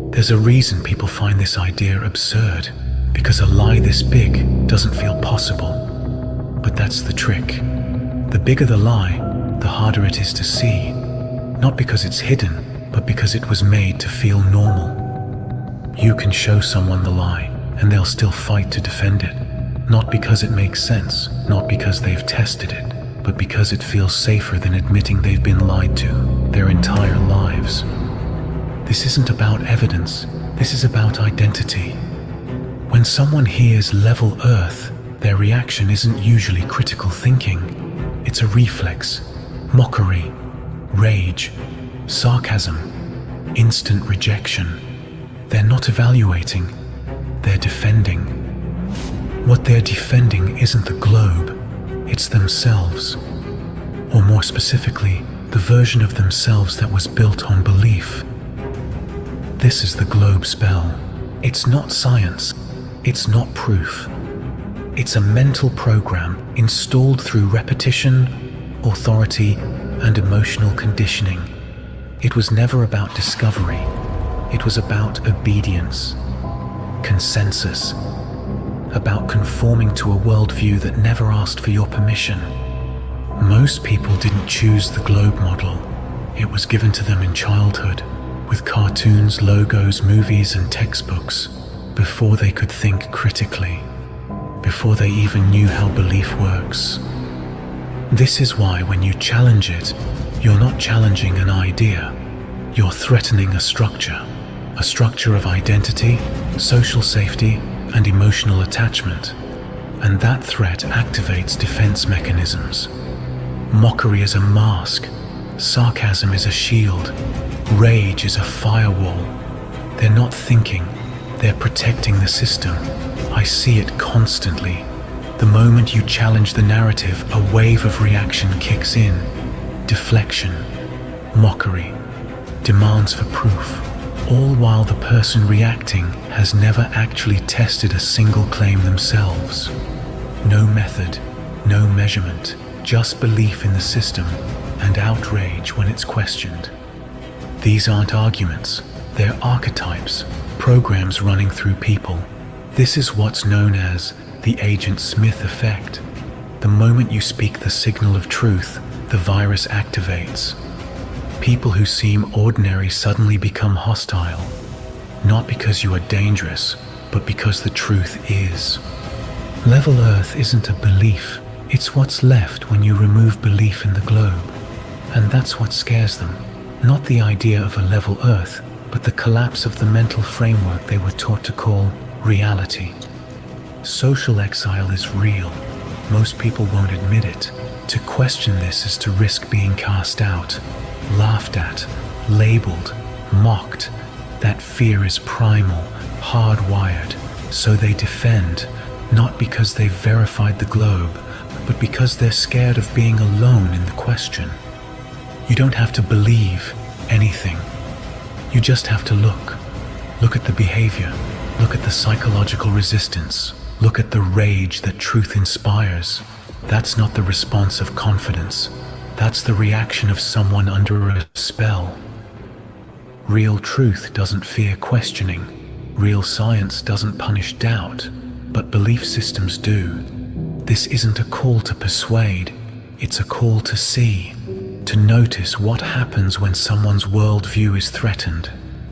There's a reason people find this idea absurd, because a lie this big doesn't feel possible. But that's the trick. The bigger the lie, the harder it is to see. Not because it's hidden, but because it was made to feel normal. You can show someone the lie, and they'll still fight to defend it. Not because it makes sense, not because they've tested it, but because it feels safer than admitting they've been lied to their entire lives. This isn't about evidence, this is about identity. When someone hears level Earth, their reaction isn't usually critical thinking. It's a reflex, mockery, rage, sarcasm, instant rejection. They're not evaluating, they're defending. What they're defending isn't the globe, it's themselves. Or more specifically, the version of themselves that was built on belief. This is the globe spell. It's not science, it's not proof. It's a mental program installed through repetition, authority, and emotional conditioning. It was never about discovery. It was about obedience, consensus, about conforming to a worldview that never asked for your permission. Most people didn't choose the globe model. It was given to them in childhood, with cartoons, logos, movies, and textbooks, before they could think critically, before they even knew how belief works. This is why when you challenge it, you're not challenging an idea, you're threatening a structure of identity, social safety, and emotional attachment. And that threat activates defense mechanisms. Mockery is a mask, sarcasm is a shield, rage is a firewall. They're not thinking, they're protecting the system. I see it constantly. The moment you challenge the narrative, a wave of reaction kicks in. Deflection, mockery, demands for proof, all while the person reacting has never actually tested a single claim themselves. No method, no measurement, just belief in the system and outrage when it's questioned. These aren't arguments, they're archetypes, programs running through people. This is what's known as the Agent Smith effect. The moment you speak the signal of truth, the virus activates. People who seem ordinary suddenly become hostile, not because you are dangerous, but because the truth is. Level Earth isn't a belief, it's what's left when you remove belief in the globe. And that's what scares them, not the idea of a level Earth, but the collapse of the mental framework they were taught to call reality. Social exile is real. Most people won't admit it. To question this is to risk being cast out, laughed at, labeled, mocked. That fear is primal, hardwired. So they defend, not because they've verified the globe, but because they're scared of being alone in the question. You don't have to believe anything. You just have to look. Look at the behavior. Look at the psychological resistance. Look at the rage that truth inspires. That's not the response of confidence. That's the reaction of someone under a spell. Real truth doesn't fear questioning. Real science doesn't punish doubt, but belief systems do. This isn't a call to persuade, it's a call to see, to notice what happens when someone's worldview is threatened,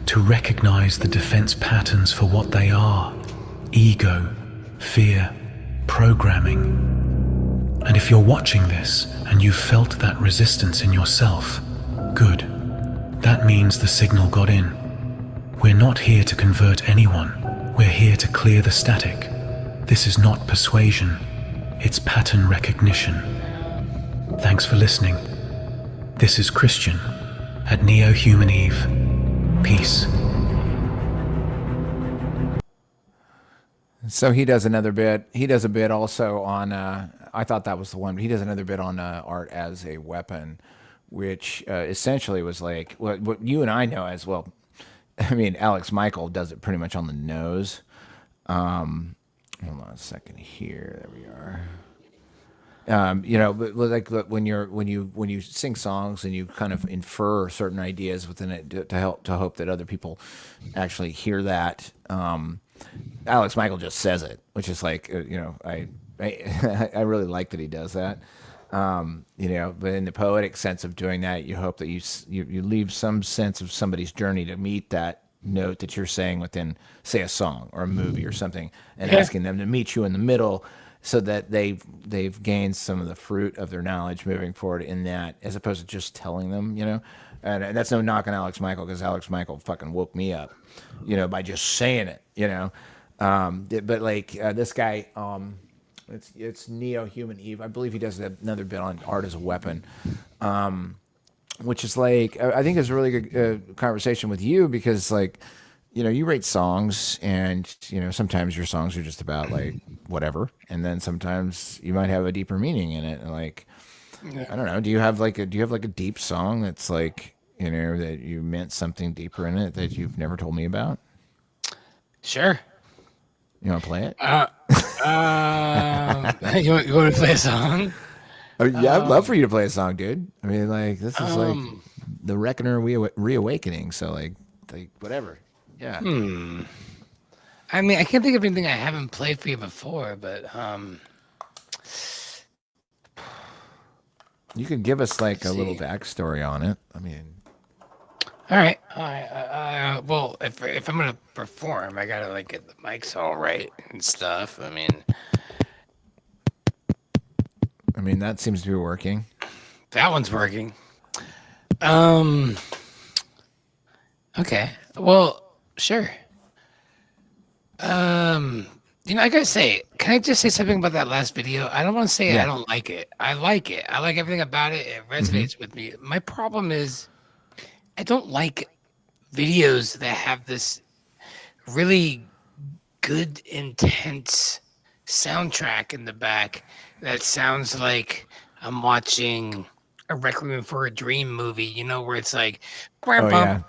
to recognize the defense patterns for what they are: ego, fear, programming. And if you're watching this and you've felt that resistance in yourself, good. That means the signal got in. We're not here to convert anyone. We're here to clear the static. This is not persuasion. It's pattern recognition. Thanks for listening. This is Christian at Neo-Human Eve. Peace. So he does another bit. He does a bit also on, I thought that was the one, but he does another bit on art as a weapon, which essentially was like what you and I know as well. I mean, Alex Michael does it pretty much on the nose. Hold on a second here. There we are. You know, but like when you sing songs and you kind of infer certain ideas within it to hope that other people actually hear that. Alex Michael just says it, which is like, you know, I really like that he does that. You know, but in the poetic sense of doing that, you hope that you leave some sense of somebody's journey to meet that note that you're saying within, say, a song or a movie or something, and asking them to meet you in the middle so that they've gained some of the fruit of their knowledge moving forward in that, as opposed to just telling them, and that's no knock on Alex Michael, because Alex Michael fucking woke me up, by just saying it, but like this guy, it's Neo Human Eve. I believe he does another bit on art as a weapon, which is like, I think it's a really good conversation with you, because like, you write songs, and sometimes your songs are just about like whatever, and then sometimes you might have a deeper meaning in it. And like, I don't know, do you have like a deep song that's like, that you meant something deeper in it that you've never told me about? Sure. You want to play it? You want to play a song? Yeah, I'd love for you to play a song, dude. I mean, like, this is like the Reckoner reawakening. So like whatever. Yeah. I mean, I can't think of anything I haven't played for you before, but you could give us like a little backstory on it. I mean, all right. Well, if I'm gonna perform, I gotta like get the mics all right and stuff. I mean that seems to be working. That one's working. Okay. Well, sure. I gotta say, can I just say something about that last video? I don't want to say I don't like it. I like it. I like everything about it. It resonates with me. My problem is I don't like videos that have this really good, intense soundtrack in the back that sounds like I'm watching a Requiem for a Dream movie, where it's like, bump, bump,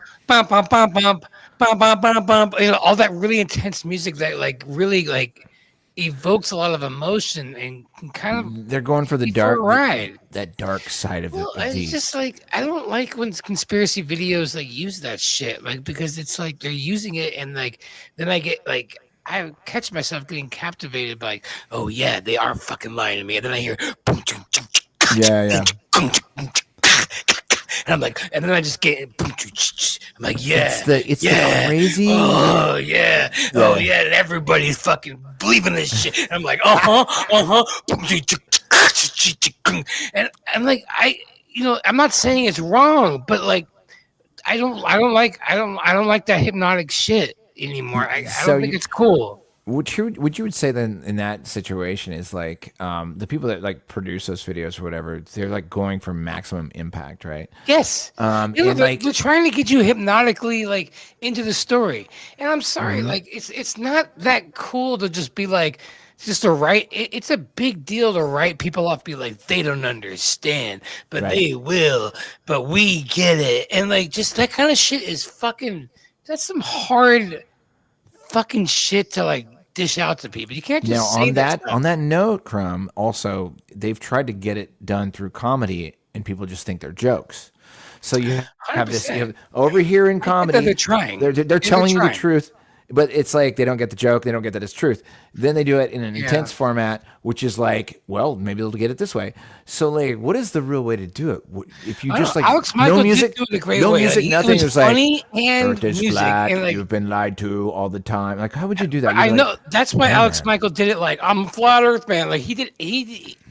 bump, bump, bump, bump, bump, bump, bump, all that really intense music that like really like evokes a lot of emotion and kind of. They're going for the dark ride. That dark side of it. It's just like, I don't like when conspiracy videos like use that shit, like, because it's like they're using it and like then I get like. I catch myself getting captivated by, like, oh yeah, they are fucking lying to me, and then I hear, yeah. And I'm like, and then I just get, I'm like, yeah, it's the crazy. Oh yeah, oh yeah, and everybody's fucking believing this shit. And I'm like, and I'm like, I'm not saying it's wrong, but like, I don't like that hypnotic shit anymore. I don't think it's cool. What you would say then in that situation is like the people that like produce those videos or whatever, they're like going for maximum impact, right? Yes. They're trying to get you hypnotically like into the story. And I'm sorry, like it's not that cool to just be like just to write. It's a big deal to write people off, be like, they don't understand, but they will, but we get it. And like just that kind of shit is fucking, that's some hard fucking shit to like dish out to people. You can't just say that. On that note, Crumb, also they've tried to get it done through comedy, and people just think they're jokes. So you have 100%. This over here in comedy. They're trying. They're telling you the truth, but it's like they don't get the joke. They don't get that it's truth. Then they do it in an intense format, which is like, well, maybe they'll get it this way. So like, what is the real way to do it? If you just like Alex Michael no music, did do it a great no way. music, nothing. It was funny like, and music. Flat, and like, you've been lied to all the time. Like, how would you do that? I know that's why Alex Michael did it. Like, I'm a flat Earth man. Like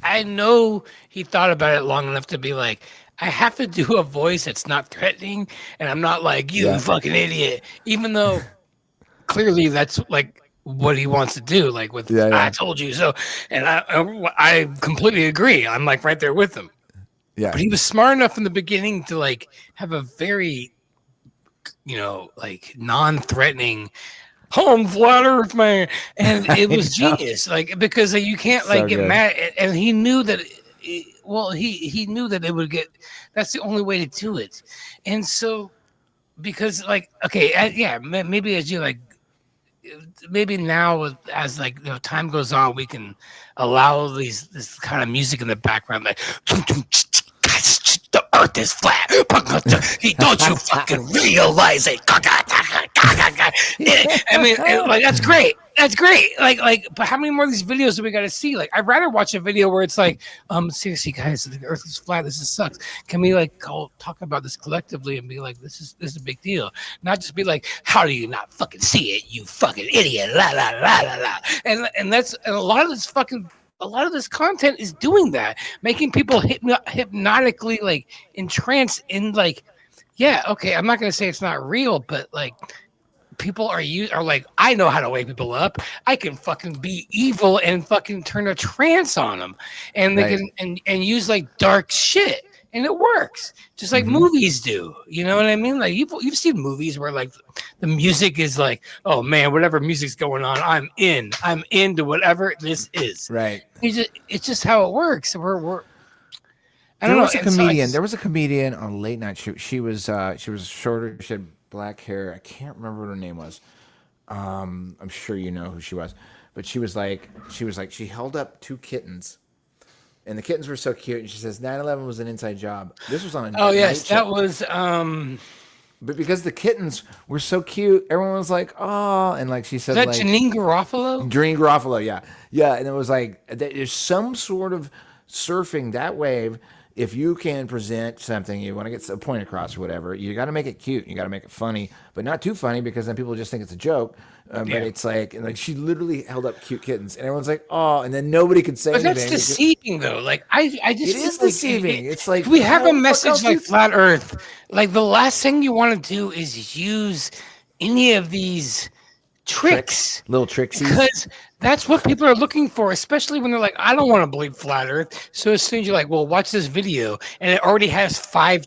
I know he thought about it long enough to be like, I have to do a voice that's not threatening, and I'm not like, you fucking idiot, even though clearly that's like what he wants to do, like with I told you so. And I completely agree. I'm like right there with him. Yeah. But he was smart enough in the beginning to like have a very, like non-threatening home flat Earth man. And it was genius. Like, because you can't like get mad. And he knew that he knew that it would get, that's the only way to do it. And so, because like, okay, maybe as you like, maybe now as like time goes on, we can allow this kind of music in the background, like the earth is flat. Don't you fucking realize it? I mean, like that's great. That's great. Like, but how many more of these videos do we got to see? Like, I'd rather watch a video where it's like, seriously, guys, the earth is flat. This sucks. Can we like talk about this collectively and be like, this is a big deal? Not just be like, how do you not fucking see it? You fucking idiot. La la la la la. And a lot of this fucking a lot of this content is doing that, making people hypnotically like entranced in like, yeah, okay, I'm not gonna say it's not real, but like people are like, I know how to wake people up. I can fucking be evil and fucking turn a trance on them, and they can and use like dark shit, and it works just like movies do. You know what I mean? Like you've seen movies where like the music is like, oh man, whatever music's going on, I'm into whatever this is. Right. It's just how it works. We're I There don't was know. a comedian. There was a comedian on late night. She was shorter. She had black hair. I can't remember what her name was. I'm sure you know who she was, but she held up 2 kittens, and the kittens were so cute. And she says 9/11 was an inside job. This was on a Oh yes, night that show. was But because the kittens were so cute, everyone was like, "Oh!" And like she said, that like Janine Garofalo. Janine Garofalo, yeah. And it was like there's some sort of surfing that wave. If you can present something, you want to get a point across or whatever, you got to make it cute. You got to make it funny, but not too funny because then people just think it's a joke. But it's like, and like she literally held up cute kittens, and everyone's like, "Oh!" And then nobody could say anything. That's deceiving, though. Like I just It is like, deceiving. It's like if we have how a the fuck message else like you- flat Earth, like the last thing you want to do is use any of these tricks, little tricksies, because that's what people are looking for, especially when they're like, I don't want to believe flat Earth. So as soon as you're like, well, watch this video, and it already has 5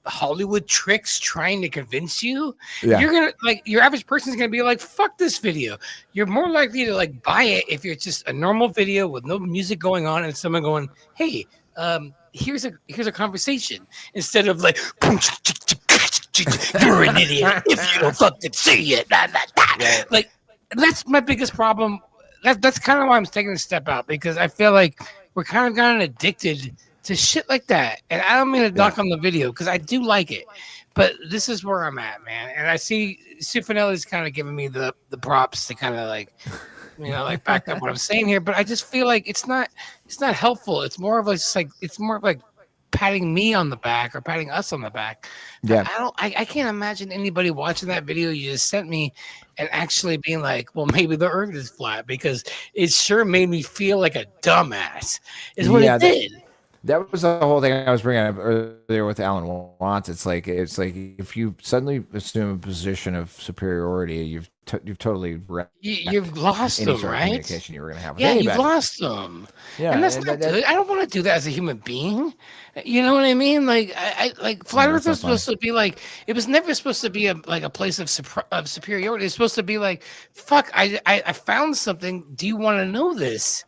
Hollywood tricks trying to convince you, you're gonna like your average person's gonna be like, fuck this video. You're more likely to like buy it if you're just a normal video with no music going on and someone going, hey, here's a conversation, instead of like you're an idiot if you don't fucking see it. Like that's my biggest problem. That's kind of why I'm taking a step out, because I feel like we're kind of gotten addicted to shit like that. And I don't mean to knock on the video, because I do like it, but this is where I'm at, man. And I see Sufanelli's kind of giving me the props to kind of like, you know, like back up what I'm saying here. But I just feel like it's not helpful. It's more of like patting me on the back or patting us on the back. Yeah. I can't imagine anybody watching that video you just sent me and actually being like, well, maybe the earth is flat, because it sure made me feel like a dumbass is what it did. That was the whole thing I was bringing up earlier with Alan Watts. It's like if you suddenly assume a position of superiority, you've totally you've lost any them, sort of right? communication you were going to have with Yeah, anybody. you've lost them. Yeah, and that's not good. I don't want to do that as a human being. You know what I mean? Like I like flat Earth was supposed to be like, it was never supposed to be a place of superiority. It's supposed to be like, fuck, I found something. Do you want to know this?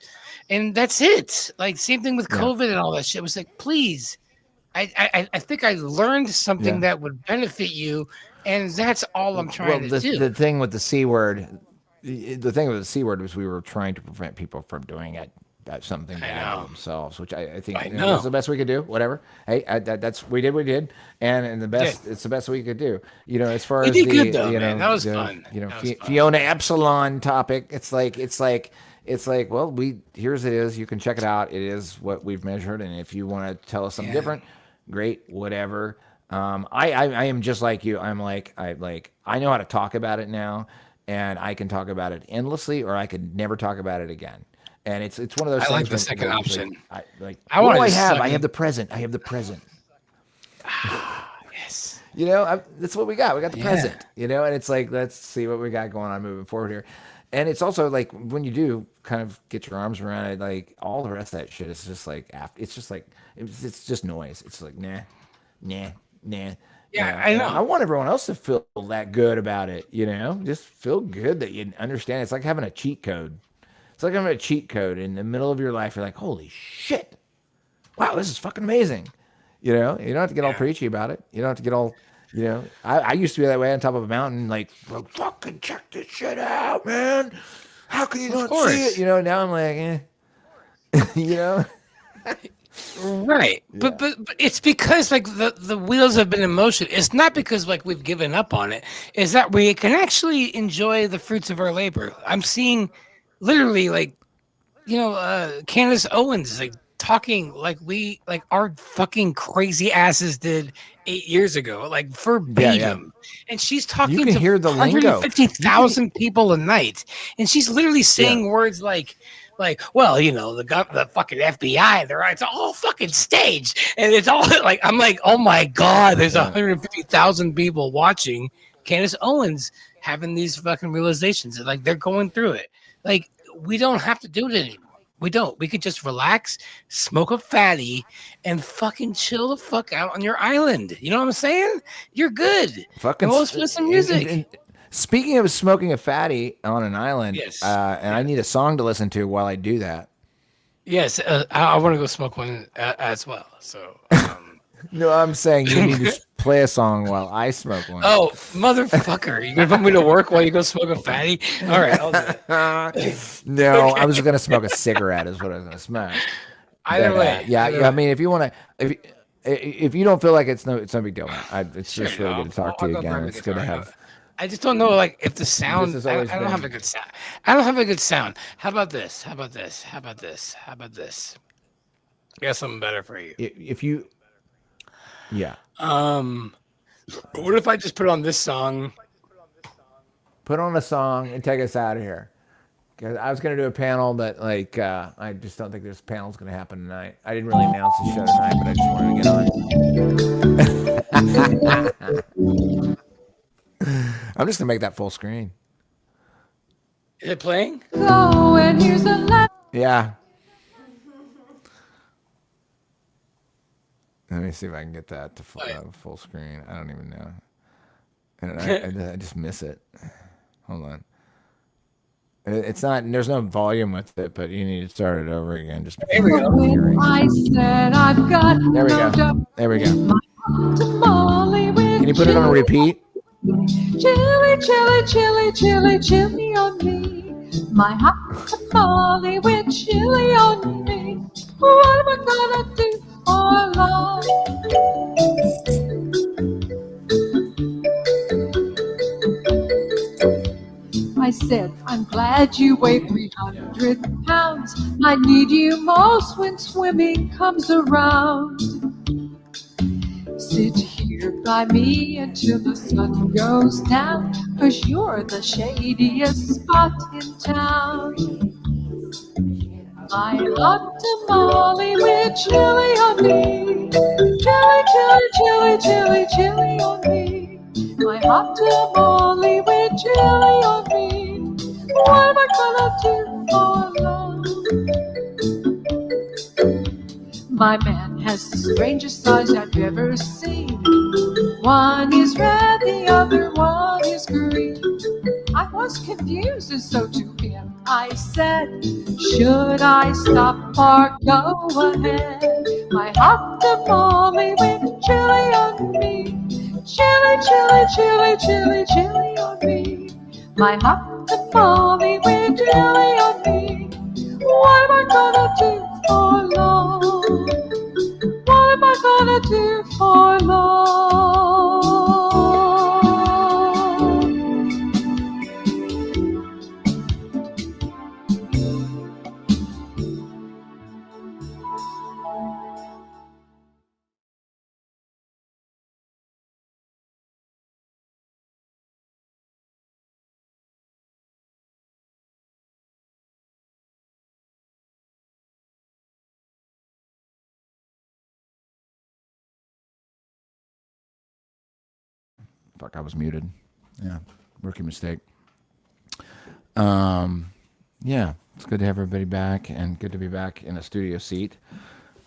And that's it. Like same thing with COVID and all that shit. It was like, please, I think I learned something that would benefit you, and that's all I'm trying to do. The thing with the C word, was we were trying to prevent people from doing it. That's something bad to themselves, which I think that's the best we could do. Whatever. Hey, we did, and the best. It's the best we could do. You know, as far as did good though, man. That was fun. You know, Fiona Epsilon topic. It's like, well, here's it is. You can check it out. It is what we've measured, and if you want to tell us something different, great, whatever. I am just like you. I know how to talk about it now, and I can talk about it endlessly, or I could never talk about it again. And it's one of those things. I like the second option. I have the present. I have the present. Yes. You know, that's what we got. We got the present. You know, and it's like, let's see what we got going on moving forward here. And it's also like when you do kind of get your arms around it, like all the rest of that shit is just like it's just noise. It's like nah. Yeah, I know. I want everyone else to feel that good about it. You know, just feel good that you understand. It's like having a cheat code. It's like having a cheat code in the middle of your life. You're like, holy shit! Wow, this is fucking amazing. You know, you don't have to get all preachy about it. You don't have to get all. You know, I used to be that way on top of a mountain, like fucking check this shit out, man. How can you not see it? You know, now I'm like, you know. Right. Yeah. But it's because like the wheels have been in motion. It's not because like we've given up on it. It's that we can actually enjoy the fruits of our labor. I'm seeing literally like, you know, Candace Owens like talking like our fucking crazy asses did 8 years ago, like verbatim. And she's talking to 150,000 people a night. And she's literally saying words like Like, well, you know, the fucking FBI, it's all fucking staged, and it's all like, I'm like, oh my god, there's 150,000 people watching Candace Owens having these fucking realizations. Like, they're going through it. Like, we don't have to do it anymore. We don't. We could just relax, smoke a fatty, and fucking chill the fuck out on your island. You know what I'm saying? You're good. Fucking And we'll listen to some music. and speaking of smoking a fatty on an island, Yes. and I need a song to listen to while I do that. Yes, I want to go smoke one as well. So, No, I'm saying you need to play a song while I smoke one. oh, motherfucker! You gonna put me to work while you go smoke a fatty? All right, I'll do it. No, Okay. I was just gonna smoke a cigarette. Is what I was gonna smoke. Either But, way, yeah. either I way. mean, if you want to, if you don't feel like it's no big deal. It's Sure, just really good to talk to I'll you go again. grab a It's good to guitar. have. I just don't know, like, if the sound. has I always don't have been- a good sound. I don't have a good sound. How about this? How about this? How about this? How about this? I got something better for you. If you, yeah, What if I just put on this song? put on a song and take us out of here. Because I was gonna do a panel, but like I just don't think this panel's gonna happen tonight. I didn't really announce the show tonight, but I just wanted to get on. I'm just gonna make that full screen. Is it playing? Yeah. Let me see if I can get that to full screen. I don't even know. And I just miss it. Hold on. It's not. There's no volume with it, but you need to start it over again. Just Here we go. I said I've got There we no go. doubt. There we go. Tamale with Can you put it on repeat? chili, chili, chili, chili, chili on me. My hot tamale with chili on me. What am I gonna do for love? I said, I'm glad you weigh 300 pounds. I need you most when swimming comes around. Sit here by me until the sun goes down, 'cause you're the shadiest spot in town. My hot tamale with chili on me. Chili, chili, chili, chili, chili on me. My hot tamale with chili on me. What am I gonna do for love? My man has the strangest eyes I've ever seen. One is red, the other one is green. I was confused, and so to him I said, should I stop or go ahead? My hot tamale with chili on me. Chili, chili, chili, chili, chili on me. My hot tamale with chili on me. What am I gonna do for love? What am I gonna do for love? Fuck, I was muted. Yeah, rookie mistake. Yeah, it's good to have everybody back, and good to be back in a studio seat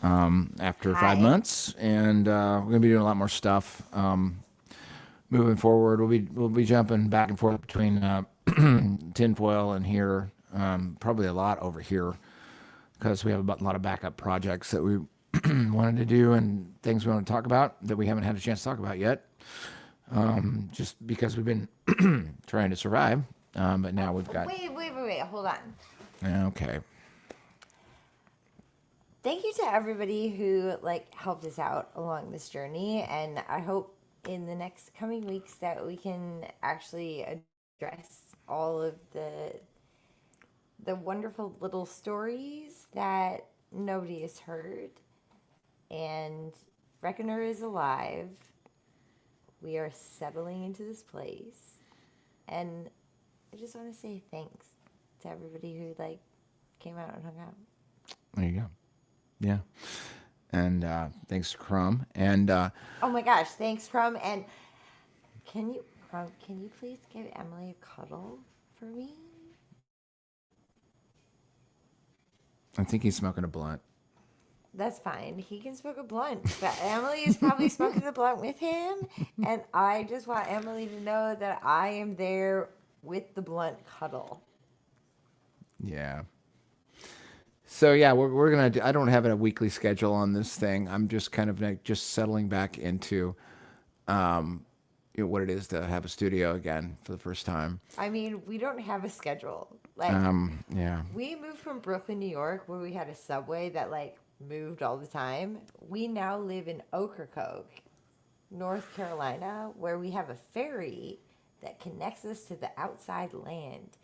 after 5 months, and we're gonna be doing a lot more stuff moving forward. We'll be jumping back and forth between tinfoil and here, probably a lot over here, because we have a lot of backup projects that we wanted to do and things we want to talk about that we haven't had a chance to talk about yet. Just because we've been trying to survive, but now we've got. Wait, hold on. Okay. Thank you to everybody who helped us out along this journey, and I hope in the next coming weeks that we can actually address all of the wonderful little stories that nobody has heard. And Reckoner is alive. We are settling into this place, and I just want to say thanks to everybody who came out and hung out. There you go. Yeah. And thanks to Crumb. And Oh my gosh, thanks, Crumb. And can you please give Emily a cuddle for me? I think he's smoking a blunt. That's fine. He can smoke a blunt, but Emily is probably smoking the blunt with him. And I just want Emily to know that I am there with the blunt cuddle. Yeah. So yeah, we're gonna. I don't have a weekly schedule on this thing. I'm just kind of like just settling back into, what it is to have a studio again for the first time. I mean, we don't have a schedule. Like, Yeah. we moved from Brooklyn, New York, where we had a subway that like moved all the time. We now live in Ocracoke, North Carolina, where we have a ferry that connects us to the outside land.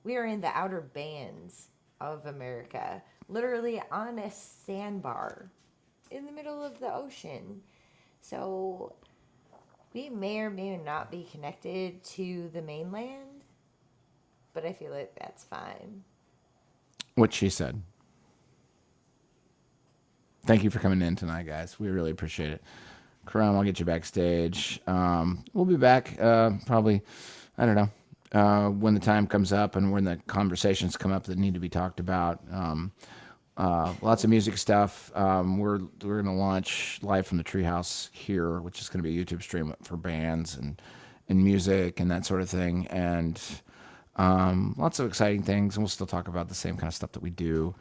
We are in the outer bands of America, literally on a sandbar in the middle of the ocean. So we may or may not be connected to the mainland, but I feel like that's fine. What she said. Thank you for coming in tonight, guys. We really appreciate it. Karam, I'll get you backstage. We'll be back probably, I don't know, when the time comes up and when the conversations come up that need to be talked about. Lots of music stuff. We're going to launch Live from the Treehouse here, which is going to be a YouTube stream for bands and music and that sort of thing. And lots of exciting things. And we'll still talk about the same kind of stuff that we do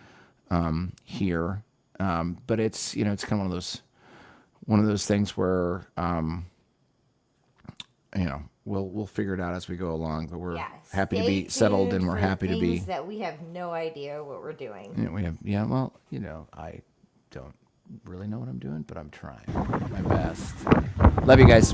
here. But it's, it's kind of one of those things where, we'll figure it out as we go along, but we're happy to be settled and we're happy to be that we have no idea what we're doing. I don't really know what I'm doing, but I'm trying my best. Love you guys.